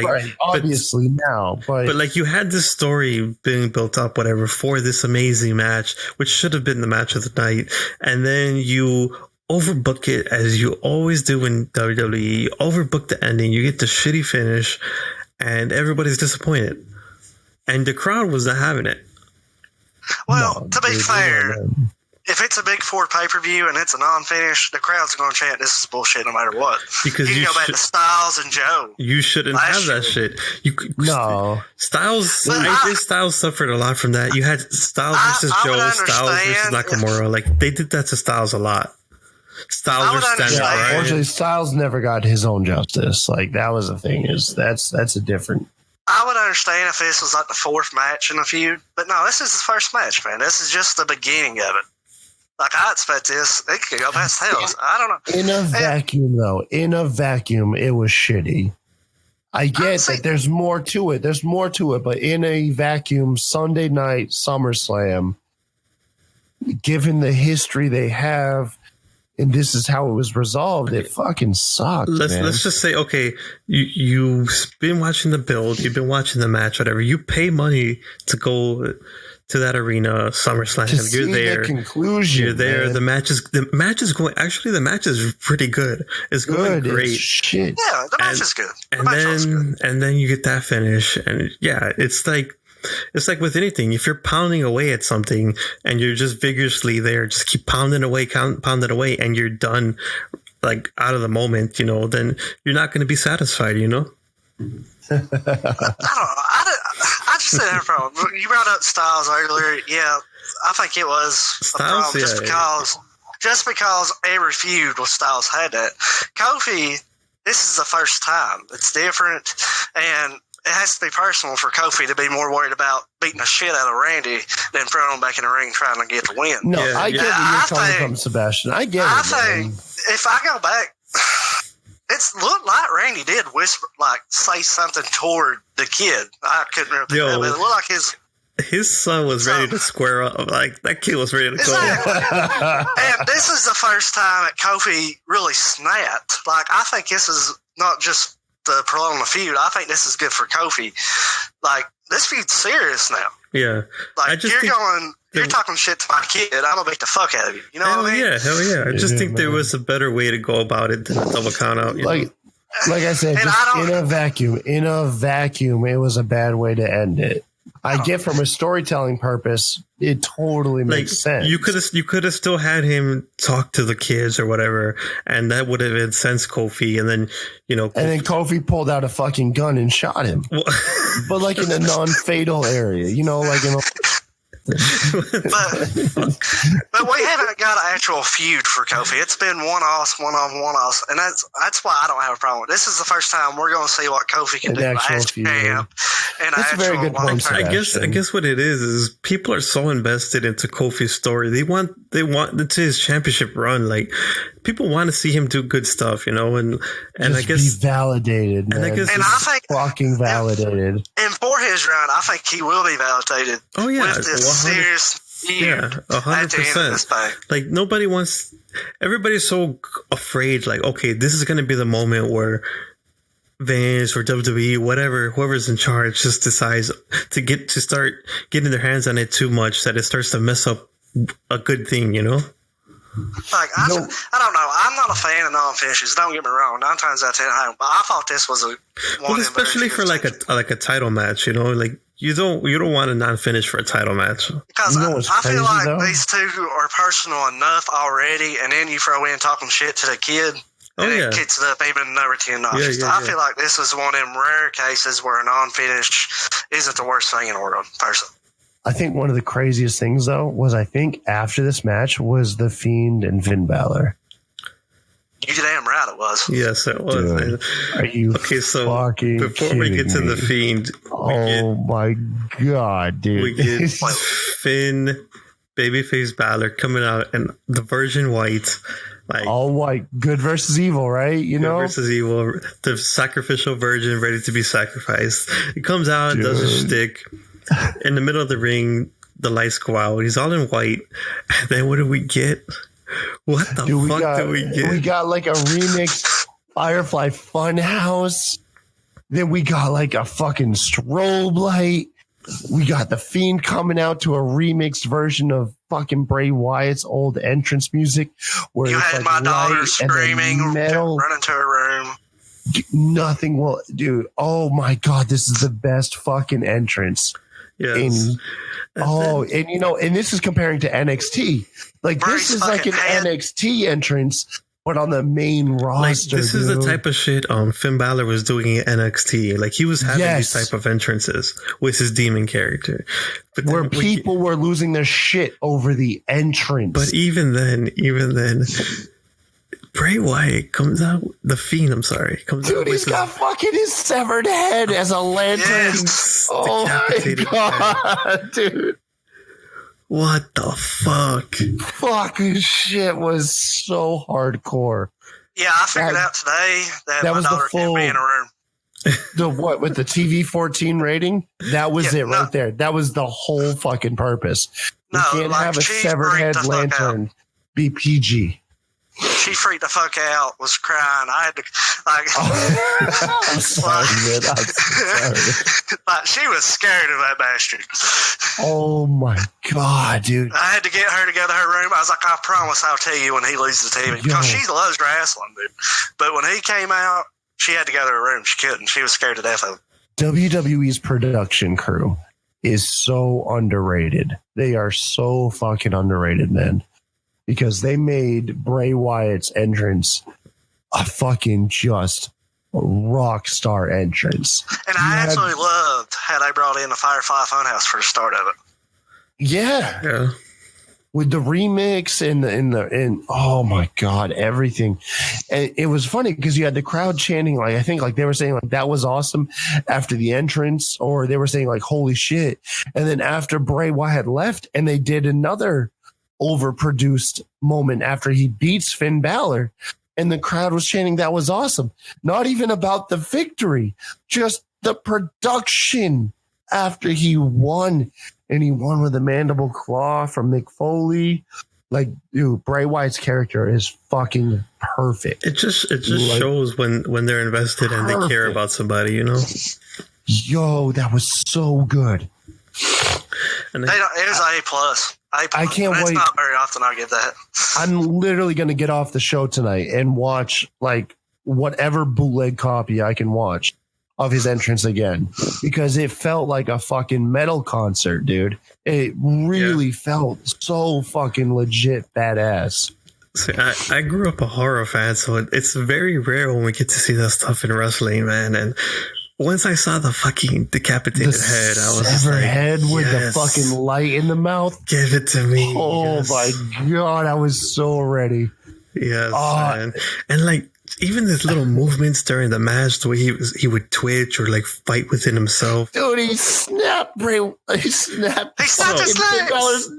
obviously now, but like you had this story being built up, whatever, for this amazing match, which should have been the match of the night, and then you overbook it as you always do in WWE. You overbook the ending, you get the shitty finish, and everybody's disappointed, and the crowd was not having it. Well, to be fair, if it's a Big Four pay-per-view and it's a non-finish, the crowd's going to chant, this is bullshit no matter what. Because you can go back to Styles and Joe. You shouldn't have that shit. Styles, I think Styles suffered a lot from that. You had Styles versus Joe, Styles versus Nakamura. Like, they did that to Styles a lot. Styles versus Daniel Bryan. Unfortunately, Styles never got his own justice. Like, that was the thing, that's a different... I would understand if this was like the 4th match in the feud, but no, this is the first match, man. This is just the beginning of it. Like, I expect this. It could go past tails. I don't know. In a vacuum, though, it was shitty. I get that there's more to it. There's more to it. But in a vacuum, Sunday night SummerSlam, given the history they have, and this is how it was resolved, it fucking sucked. Let's just say, okay, you've been watching the build, you've been watching the match, whatever. You pay money to go to that arena, SummerSlam. You're there. The conclusion. You're there. Man. The match is going. Actually, the match is pretty good. It's going great. It's shit. Yeah, the match is good. And then you get that finish, and yeah, it's like with anything. If you're pounding away at something and you're just vigorously there, just keep pounding away, and you're done, like out of the moment, then you're not going to be satisfied, I don't know. I just said that problem. You brought up Styles earlier. Yeah, I think it was Styles, a problem just because every feud with Styles had that. Kofi, this is the first time. It's different, and it has to be personal for Kofi to be more worried about beating the shit out of Randy than throwing him back in the ring trying to get the win. No, I get where you're coming from, Sebastian. I get it. I think if I go back, it's looked like Randy did whisper, like say something toward the kid. I couldn't really think of it. It looked like his son was ready to square up. Like, that kid was ready to go. And this is the first time that Kofi really snapped. Like, I think this is not just the prolong the feud. I think this is good for Kofi. Like, this feud's serious now. Yeah. Like, you're talking shit to my kid, I'm gonna beat the fuck out of you. You know what I mean? Hell yeah. I just think there was a better way to go about it than a double count out. Like I said, just in a vacuum, it was a bad way to end it. I get from a storytelling purpose, it totally makes sense. You could have still had him talk to the kids or whatever, and that would have been sense Kofi, and then Kofi pulled out a fucking gun and shot him, but like in a non-fatal area, like in a. but we haven't got an actual feud for Kofi. It's been one-offs, and that's why I don't have a problem with it. This is the first time we're going to see what Kofi can do as champ. That's a very good point. I guess what it is people are so invested into Kofi's story. They want into his championship run. Like, people want to see him do good stuff, and I guess be validated, man. And I think fucking validated. And for his run, I think he will be validated. Oh yeah, with this serious feud 100%. Like, everybody's so afraid. Like, okay, this is going to be the moment where Vince or WWE, whatever, whoever's in charge, just decides to start getting their hands on it too much that it starts to mess up a good thing, Like, I don't know. I'm not a fan of non-finishes. Don't get me wrong. 9 times out of 10, but I thought this was especially for like a title match. Like, you don't want a non-finish for a title match. Because I feel like these two are personal enough already, and then you throw in talking shit to the kid. It kicks it up even another 10 notches. I feel like this is one of them rare cases where a non-finish isn't the worst thing in the world, personally. I think one of the craziest things, though, was I think after this match was The Fiend and Finn Balor. You damn right it was. Yes, it was. Dude, are you fucking before we get to The Fiend, my God, dude. We get Finn, babyface Balor coming out in the Virgin White. Like, all white, good versus evil, right? Good versus evil, the sacrificial virgin ready to be sacrificed. He comes out, does a shtick. In the middle of the ring, the lights go out. He's all in white. And then what do we get? What the fuck do we get? We got like a remix Firefly Funhouse. Then we got like a fucking strobe light. We got The Fiend coming out to a remixed version of fucking Bray Wyatt's old entrance music. Where you had my daughter screaming, running to her room. Nothing will, dude. Oh my God, this is the best fucking entrance. Yes. And this is comparing to NXT. Like, this is like an NXT entrance, but on the main roster. Like, this is the type of shit Finn Balor was doing in NXT. Like, he was having these type of entrances with his demon character. But where people were losing their shit over the entrance. But even then, Bray Wyatt comes out, The Fiend, Dude, he's got fucking his severed head as a lantern. Yes. Oh my God, dude. What the fuck? Fucking shit was so hardcore. Yeah, I figured out today that my was daughter the full, can't be in a room. The what with the TV 14 rating? That was it right there. That was the whole fucking purpose. You can't have a severed head lantern be PG. She freaked the fuck out, was crying. I had to, I'm sorry, man. I'm sorry. Like, she was scared of that bastard. Oh my God, dude. I had to get her to go to her room. I was like, I promise I'll tell you when he loses the TV. Because she loves wrestling, dude. But when he came out, she had to go to her room. She couldn't. She was scared to death of him. WWE's production crew is so underrated. They are so fucking underrated, man. Because they made Bray Wyatt's entrance a fucking just rock star entrance. And I absolutely loved how they brought in the Firefly Funhouse for the start of it. Yeah. With the remix and oh my God, everything. And it was funny because you had the crowd chanting, like, I think like they were saying like that was awesome after the entrance, or they were saying like, holy shit. And then after Bray Wyatt left and they did another overproduced moment after he beats Finn Balor, and the crowd was chanting that was awesome. Not even about the victory, just the production after he won, and he won with a mandible claw from Mick Foley. Like, dude, Bray Wyatt's character is fucking perfect. It just like, shows when they're invested and they care about somebody, you know. Yo, that was so good. And it was A+. I can't wait. It's not very often I get that. I'm literally going to get off the show tonight and watch like whatever bootleg copy I can watch of his entrance again, because it felt like a fucking metal concert, dude. It really felt so fucking legit badass. See, I grew up a horror fan, so it's very rare when we get to see that stuff in wrestling, man. And once I saw the fucking decapitated head, I was severed like, head with the fucking light in the mouth. Give it to me. Oh my God, I was so ready. Yes, man. And like even his little movements during the match, the way he would twitch or like fight within himself. Dude, he snapped Bray. He snapped his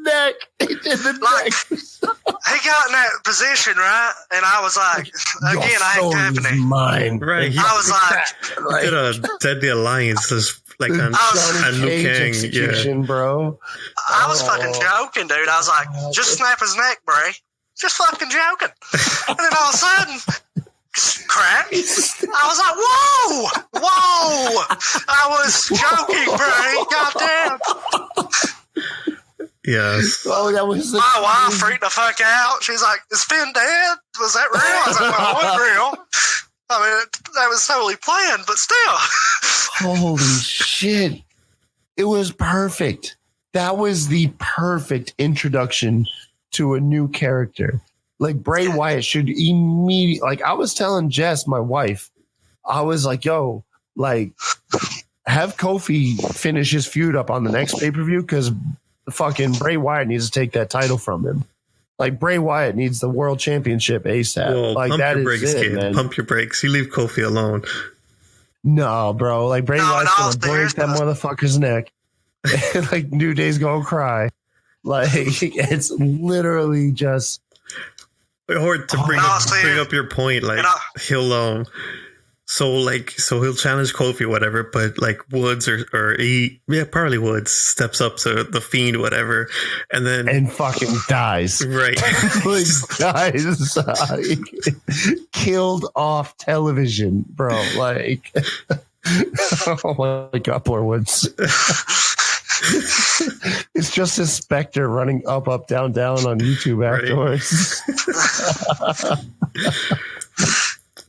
neck. He did the neck. He got in that position, right? And I was like, again, I had company. Mine. Right. I was like, he did a Deadly Alliance, like on Luke Cage, bro. I was fucking joking, dude. I was like, just snap his neck, Bray. Just fucking joking. And then all of a sudden, crack. I was like, whoa. I was joking, Bray. Goddamn. Yes. Oh, that was my wife freaked the fuck out. She's like, "Is Finn dead? Was that real?" I was like, "Well, it wasn't real. I mean, that was totally planned, but still." Holy shit! It was perfect. That was the perfect introduction to a new character. Like Bray Wyatt should immediately. Like I was telling Jess, my wife, I was like, "Yo, like, have Kofi finish his feud up on the next pay-per-view because." Fucking Bray Wyatt needs to take that title from him. Like Bray Wyatt needs the world championship ASAP. Whoa, like pump that your is brakes, it, kid. man. Pump your brakes. You leave Kofi alone. No, bro. Like Bray Wyatt's gonna break that motherfucker's neck. Like New Day's gonna cry. Like it's literally just. Or to bring up your point, like he'll So he'll challenge Kofi or whatever, but like Woods probably Woods steps up to the Fiend, whatever, and fucking dies. Right. Like dies. Killed off television, bro. Like oh my God, poor Woods. It's just a specter running up, down, down on YouTube afterwards.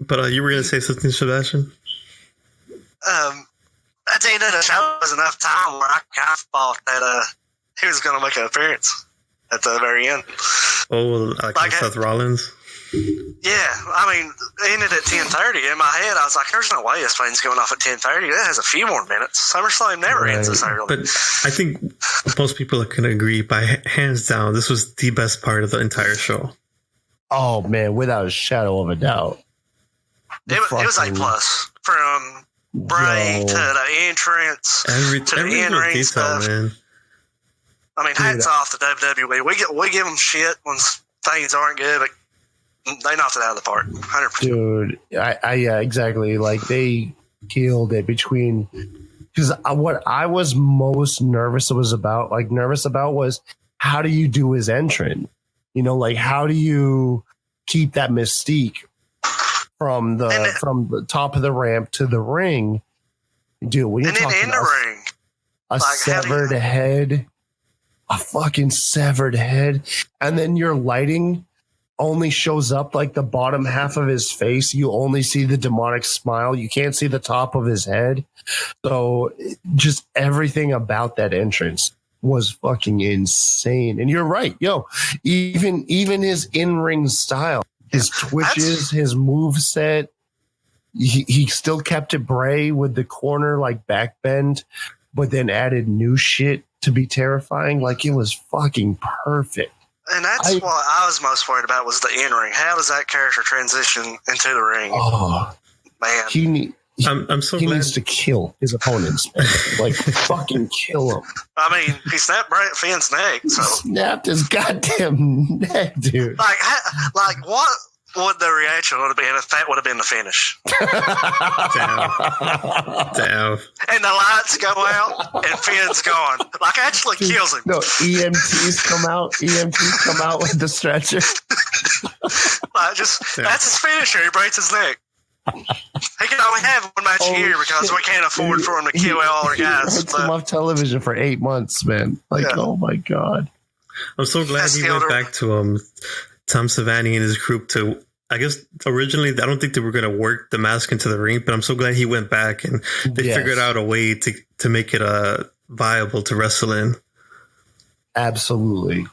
But you were going to say something, Sebastian? At the end of the show, was enough time where I kind of thought that he was going to make an appearance at the very end. Oh, like Seth Rollins? Yeah, I mean, it ended at 10:30. In my head, I was like, there's no way this thing's going off at 10:30. That has a few more minutes. SummerSlam never ends this early. But I think most people can agree, by hands down, this was the best part of the entire show. Oh, man, without a shadow of a doubt. It was A+, from Bray to the entrance to the in-ring stuff. Man. I mean, hats off to WWE. We give them shit when things aren't good, but they knocked it out of the park. 100%. Dude, yeah, exactly. Like, they killed it between. Because what I was most nervous about was how do you do his entrance? You know, like, how do you keep that mystique from the top of the ramp to the ring? Dude, when you're talking in the ring, a severed head, a fucking severed head, and then your lighting only shows up like the bottom half of his face. You only see the demonic smile. You can't see the top of his head. So just everything about that entrance was fucking insane. And you're right, yo. Even his in-ring style, his twitches, his moveset, he still kept it Bray with the corner like back bend, but then added new shit to be terrifying. Like, it was fucking perfect. And that's what I was most worried about was the in-ring. How does that character transition into the ring? Oh, man. I'm so he glad. needs to kill his opponents. Like, fucking kill them. I mean, he snapped Finn's neck. So. Snapped his goddamn neck, dude. Like what would the reaction would have been if that would have been the finish? Damn. And the lights go out and Finn's gone. Like, actually kills him. No, EMTs come out with the stretcher. That's his finisher. He breaks his neck. He can only have one match a year because we can't afford for him to kill all our guys. It's him off television for 8 months, man. Like, oh my God. I'm so glad he went back to Tom Savani and his group to, I guess originally I don't think they were going to work the mask into the ring, but I'm so glad he went back and they figured out a way to make it viable to wrestle in. Absolutely.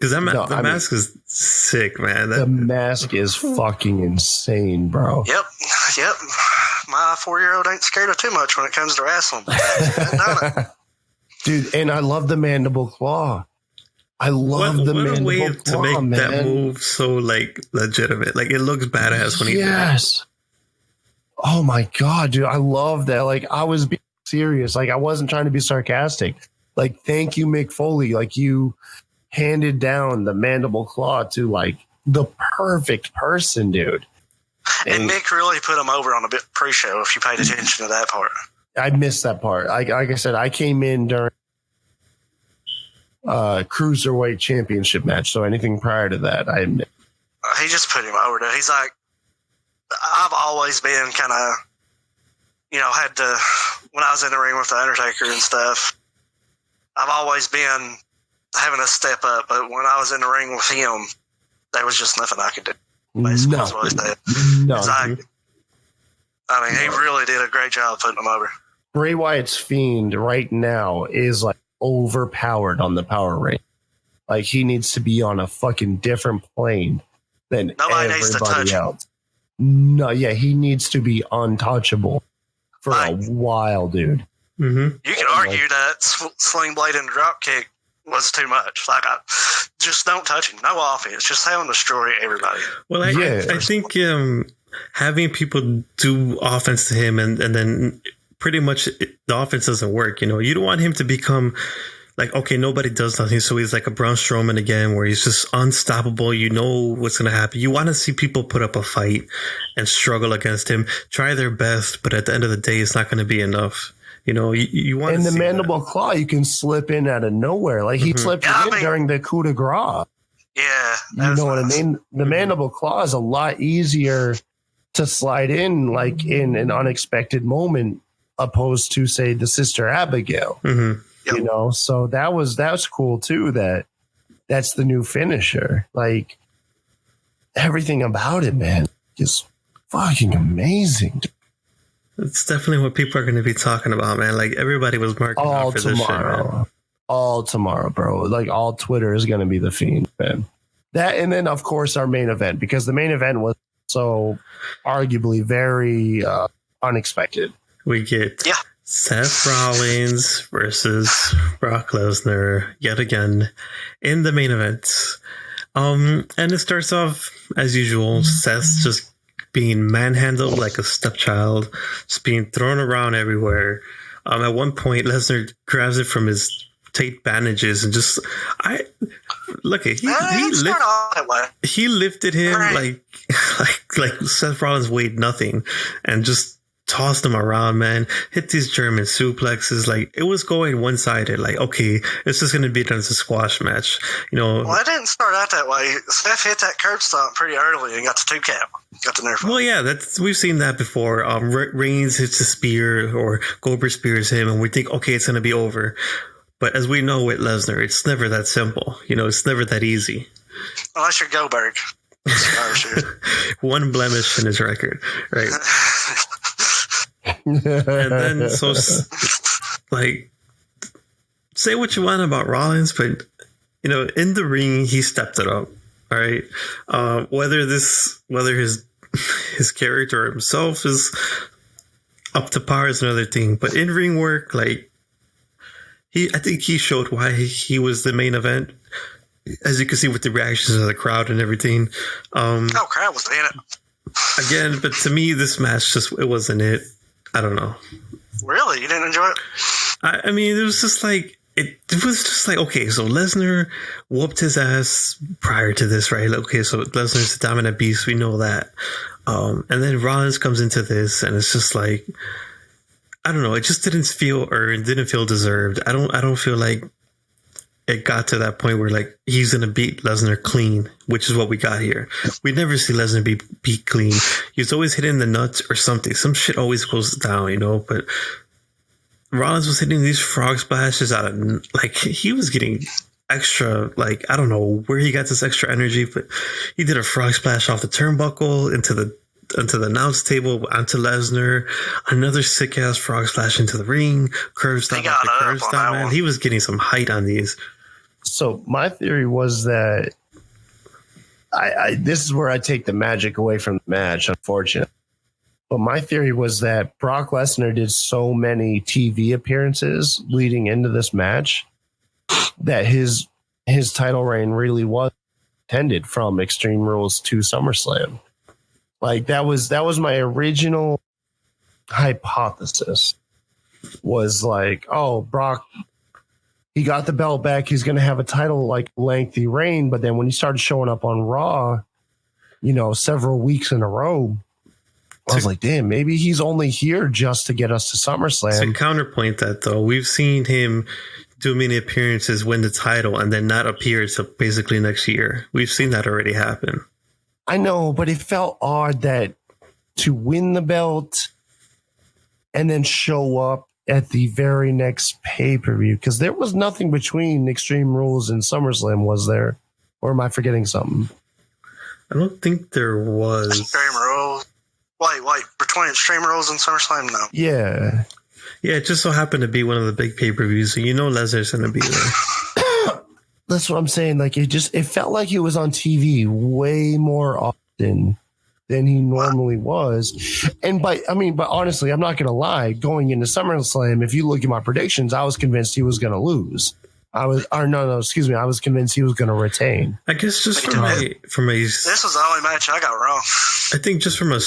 Because the mask is sick, man. The mask is fucking insane, bro. Yep. My 4-year-old ain't scared of too much when it comes to wrestling. Dude, and I love the mandible claw. I love the mandible way claw, to make man. that move so like legitimate. Like, it looks badass when he Yes. Oh my God, dude. I love that. Like, I was being serious. Like, I wasn't trying to be sarcastic. Like, thank you, Mick Foley. Like, you handed down the mandible claw to like the perfect person, dude. And Mick really put him over on a bit pre-show if you paid attention to that part. I missed that part. Like I said, I came in during cruiserweight championship match, so anything prior to that, I admit. He just put him over. He's like, I've always been kind of, had to, when I was in the ring with the Undertaker and stuff, I've always been having to step up, but when I was in the ring with him, there was just nothing I could do. Basically, that's what he said. I mean, he really did a great job putting him over. Bray Wyatt's Fiend right now is like overpowered on the power rank. Like, he needs to be on a fucking different plane than everybody else. No, yeah, he needs to be untouchable for a while, dude. Mm-hmm. You can argue that Sling Blade and the drop kick was too much. Like, just don't touch him. No offense. Just have him destroy everybody. Well, I think having people do offense to him and then pretty much the offense doesn't work. You don't want him to become like, okay, nobody does nothing, so he's like a Braun Strowman again, where he's just unstoppable. You know what's going to happen. You want to see people put up a fight and struggle against him, try their best, but at the end of the day, it's not going to be enough. You want. And the mandible claw, you can slip in out of nowhere. Like, he slipped in during the coup de grace. Yeah, you know what I mean. The mandible claw is a lot easier to slide in, like in an unexpected moment, opposed to, say, the Sister Abigail. Mm-hmm. So that's cool too. That's the new finisher. Like, everything about it, man, is fucking amazing. It's definitely what people are going to be talking about, man. Like, everybody was marking out for this shit, man. All tomorrow, bro. Like, all Twitter is going to be the Fiend, man. That, and then, of course, our main event, because the main event was so arguably very unexpected. We get Seth Rollins versus Brock Lesnar yet again in the main event. And it starts off as usual. Seth's just being manhandled like a stepchild, just being thrown around everywhere. At one point, Lesnar grabs it from his tape bandages and just he lifted him like Seth Rollins weighed nothing and just tossed him around, man. Hit these German suplexes. Like, it was going one-sided. Like, okay, this is going to be done as a squash match. You know. Well, it didn't start out that way. Seth hit that curb stomp pretty early and got the 2 count. Got the nerve. Well, yeah, we've seen that before. Reigns hits a spear or Goldberg spears him, and we think, okay, it's going to be over. But as we know with Lesnar, it's never that simple. You know, it's never that easy. Unless you're Goldberg. One blemish in his record, right? And then, so, like, say what you want about Rollins, but, you know, in the ring, he stepped it up, all right? Whether his character himself is up to par is another thing, but in ring work, like, I think he showed why he was the main event, as you can see with the reactions of the crowd and everything. Crowd was in it. Again, but to me, this match it wasn't it. I don't know. Really? You didn't enjoy it? I mean, it was just like, okay, so Lesnar whooped his ass prior to this, right? Okay, so Lesnar's a dominant beast. We know that. And then Rollins comes into this, and it's just like, I don't know. It just didn't feel earned, didn't feel deserved. I don't feel like it got to that point where, like, he's going to beat Lesnar clean, which is what we got here. We never see Lesnar beat clean. He's always hitting the nuts or something. Some shit always goes down, you know, but Rollins was hitting these frog splashes out of, like, he was getting extra, like, I don't know where he got this extra energy, but he did a frog splash off the turnbuckle into the announce table onto Lesnar, another sick ass frog splash into the ring, curve stop after curve stop, man. He was getting some height on these. So my theory was that this is where I take the magic away from the match, unfortunately. But my theory was that Brock Lesnar did so many TV appearances leading into this match that his title reign really was intended from Extreme Rules to SummerSlam. Like, that was my original hypothesis, was like, oh, Brock, he got the belt back. He's going to have a title, like, lengthy reign. But then when he started showing up on Raw, you know, several weeks in a row, I was like, damn, maybe he's only here just to get us to SummerSlam. To counterpoint that, though, we've seen him do many appearances, win the title, and then not appear until basically next year. We've seen that already happen. I know, but it felt odd that to win the belt and then show up at the very next pay-per-view, because there was nothing between Extreme Rules and SummerSlam, was there? Or am I forgetting something? I don't think there was. Extreme Rules? Wait, between Extreme Rules and SummerSlam? No. Yeah. Yeah, it just so happened to be one of the big pay-per-views, so you know Lesnar's going to be there. That's what I'm saying. Like, it felt like he was on TV way more often than he normally was. And but honestly, I'm not going to lie. Going into SummerSlam, if you look at my predictions, I was convinced he was going to lose. I was convinced he was going to retain. I guess just from a. This was the only match I got wrong. I think just from a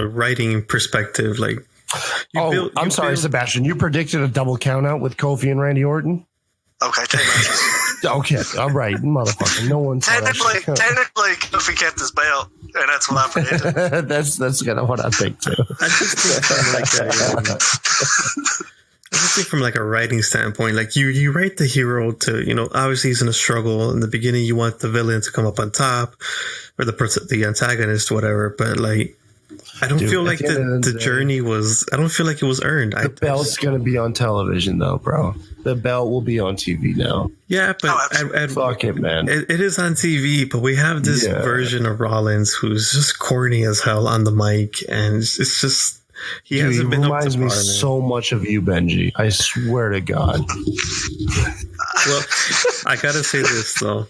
writing perspective, like. I'm sorry, Sebastian. You predicted a double count out with Kofi and Randy Orton? Okay, 10 matches. Okay, all right, motherfucker. No one technically, Kofi kept his belt, and that's what I predicted. that's kind of what I think too. I just think from like a writing standpoint, like you write the hero to, you know, obviously he's in a struggle in the beginning. You want the villain to come up on top, or the antagonist, whatever. But like, I don't feel like the journey was. I don't feel like it was earned. The belt's gonna be on television, though, bro. The belt will be on TV now. Yeah, but fuck it, man. It is on TV, but we have this version of Rollins who's just corny as hell on the mic, and it's just he hasn't been up to par. He reminds me so much of you, Benji. I swear to God. Well, I gotta say this though.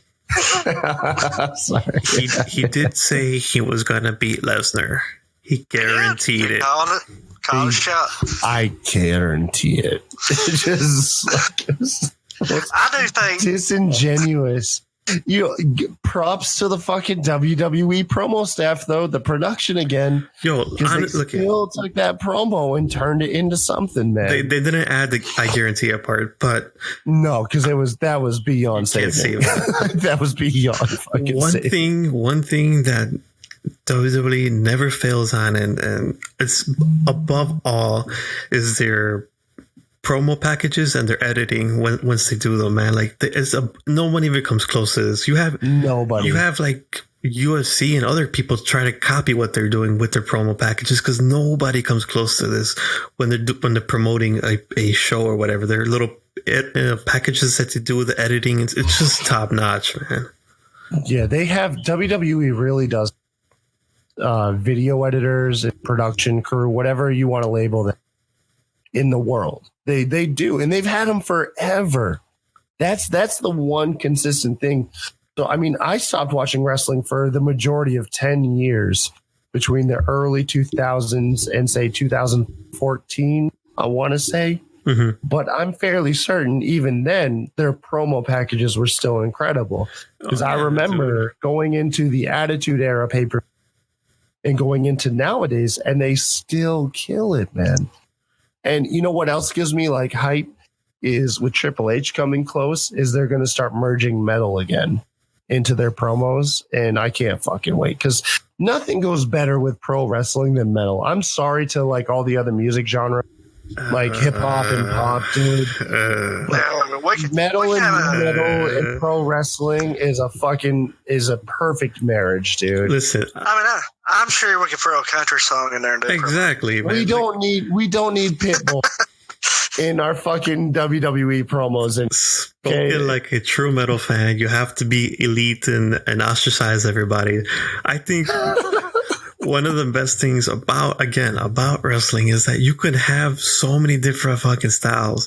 Sorry. He did say he was gonna beat Lesnar. He guaranteed it. Call a shot. I guarantee it. I do think disingenuous. Props to the fucking WWE promo staff, though. The production again. Yo, they still took that promo and turned it into something, man. They didn't add the "I guarantee" part, but no, because that was beyond saving. That was beyond fucking One thing that WWE never fails on, and it's above all, is their promo packages and their editing once they do them, man. Like no one even comes close to this. You have nobody. You have like UFC and other people try to copy what they're doing with their promo packages because nobody comes close to this when they're promoting a show or whatever. Their little packages that they do with the editing, it's just top notch, man. Yeah, they have WWE really does video editors and production crew, whatever you want to label them, in the world. They do, and they've had them forever. That's the one consistent thing. So, I mean, I stopped watching wrestling for the majority of 10 years between the early 2000s and, say, 2014, I want to say. Mm-hmm. But I'm fairly certain even then their promo packages were still incredible. Because I remember going into the Attitude Era paper and going into nowadays, and they still kill it, man. And you know what else gives me like hype is with Triple H coming close is they're going to start merging metal again into their promos. And I can't fucking wait because nothing goes better with pro wrestling than metal. I'm sorry to like all the other music genres like hip hop and pop, dude. Metal and pro wrestling is a perfect marriage, dude. Listen, I mean, I'm sure we could throw a country song in there and do exactly. We don't need Pitbull in our fucking WWE promos. And spoken like a true metal fan, you have to be elite and ostracize everybody. I think. One of the best things about wrestling is that you can have so many different fucking styles.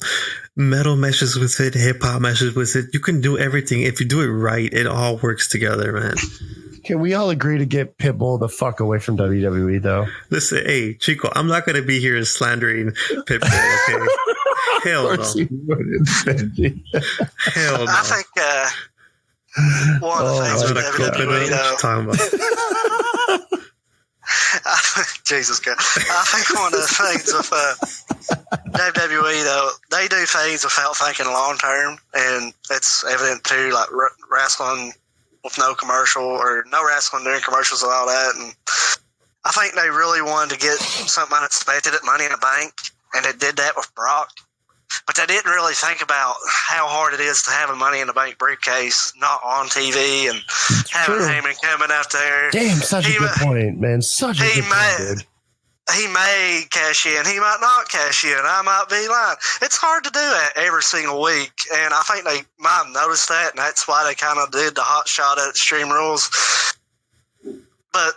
Metal meshes with it, hip hop meshes with it. You can do everything. If you do it right, it all works together, man. Can we all agree to get Pitbull the fuck away from WWE, though? Listen, hey, Chico, I'm not going to be here slandering Pitbull, okay? Hell no. Hell no. I think one of the things with WWE, talking about. Jesus God. I think one of the things with WWE, though, they do things without thinking long term, and it's evident too, like wrestling with no commercial or no wrestling during commercials and all that. And I think they really wanted to get something unexpected at Money in the Bank, and they did that with Brock. But they didn't really think about how hard it is to have a Money in the Bank briefcase not on TV and having Heyman coming out there. Damn, such a good point, man. Such a good point, dude. He may cash in. He might not cash in. I might be lying. It's hard to do that every single week. And I think they might have noticed that, and that's why they kind of did the hot shot at Extreme Rules. But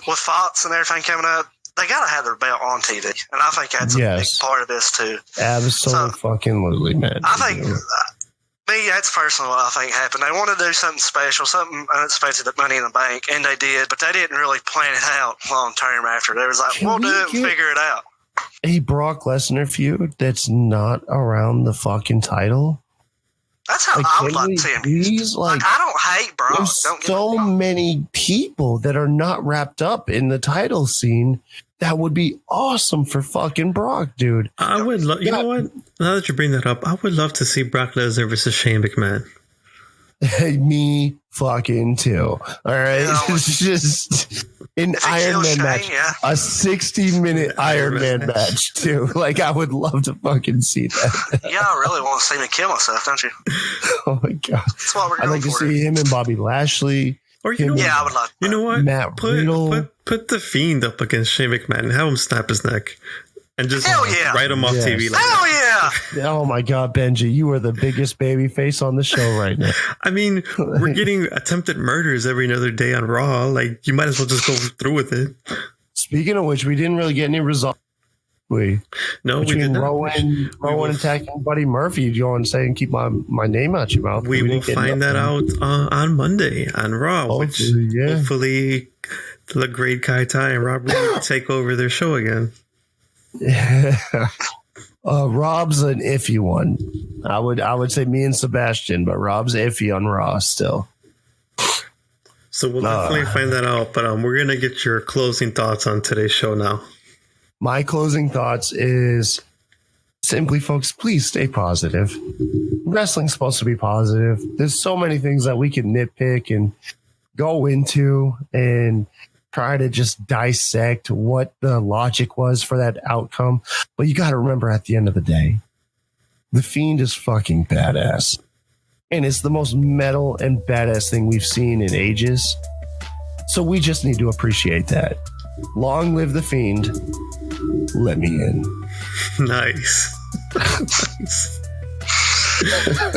with Fox and everything coming up, they got to have their belt on TV. And I think that's a big part of this, too. Absolutely, man. I think, that's personally what I think happened. They wanted to do something special, something unexpected at Money in the Bank, and they did, but they didn't really plan it out long term after. They was like, we'll do it and figure it out. A Brock Lesnar feud that's not around the fucking title? That's how I would like to see him. Like, I don't hate Brock. There's so many people that are not wrapped up in the title scene. That would be awesome for fucking Brock, dude. I would love. You know what? Now that you bring that up, I would love to see Brock Lesnar versus Shane McMahon. Me fucking too. All right, it's just an Iron Man match, a 60-minute Iron Man match too. Like, I would love to fucking see that. Yeah, I really want to see me kill myself, don't you? Oh my god, that's what we're going I'd like to see him and Bobby Lashley. Or I would like. You know what? Matt Riddle. Put the Fiend up against Shane McMahon and have him snap his neck. And just write him off TV. Like Hell yeah! Oh my God, Benji, you are the biggest baby face on the show right now. I mean, we're getting attempted murders every other day on Raw. Like, you might as well just go through with it. Speaking of which, we didn't really get any results. Between Rowan attacking Buddy Murphy, you go and say and keep my name out your mouth. We will find that out on Monday on Raw. Hopefully the great Kai Tai and Rob Reed take over their show again. Rob's an iffy one. I would say me and Sebastian, but Rob's iffy on Raw still. So we'll definitely find that out. But we're going to get your closing thoughts on today's show now. My closing thoughts is simply, folks, please stay positive. Wrestling's supposed to be positive. There's so many things that we can nitpick and go into and try to just dissect what the logic was for that outcome. But you got to remember, at the end of the day, The Fiend is fucking badass. And it's the most metal and badass thing we've seen in ages. So we just need to appreciate that. Long live The Fiend. Let me in. Nice.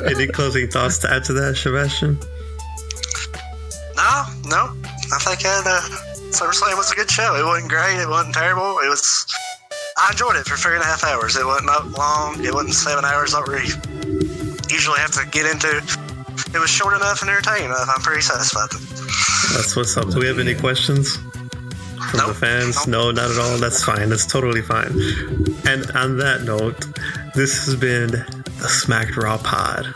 Any closing thoughts to add to that, Sebastian? No. I think SummerSlam was a good show. It wasn't great. It wasn't terrible. I enjoyed it for 3.5 hours. It wasn't up long. It wasn't 7 hours like we usually have to get into. It was short enough and entertaining enough. I'm pretty satisfied. That's what's up. Do we have any questions from the fans? No, not at all. That's fine. That's totally fine. And on that note, this has been the Smacked Raw Pod.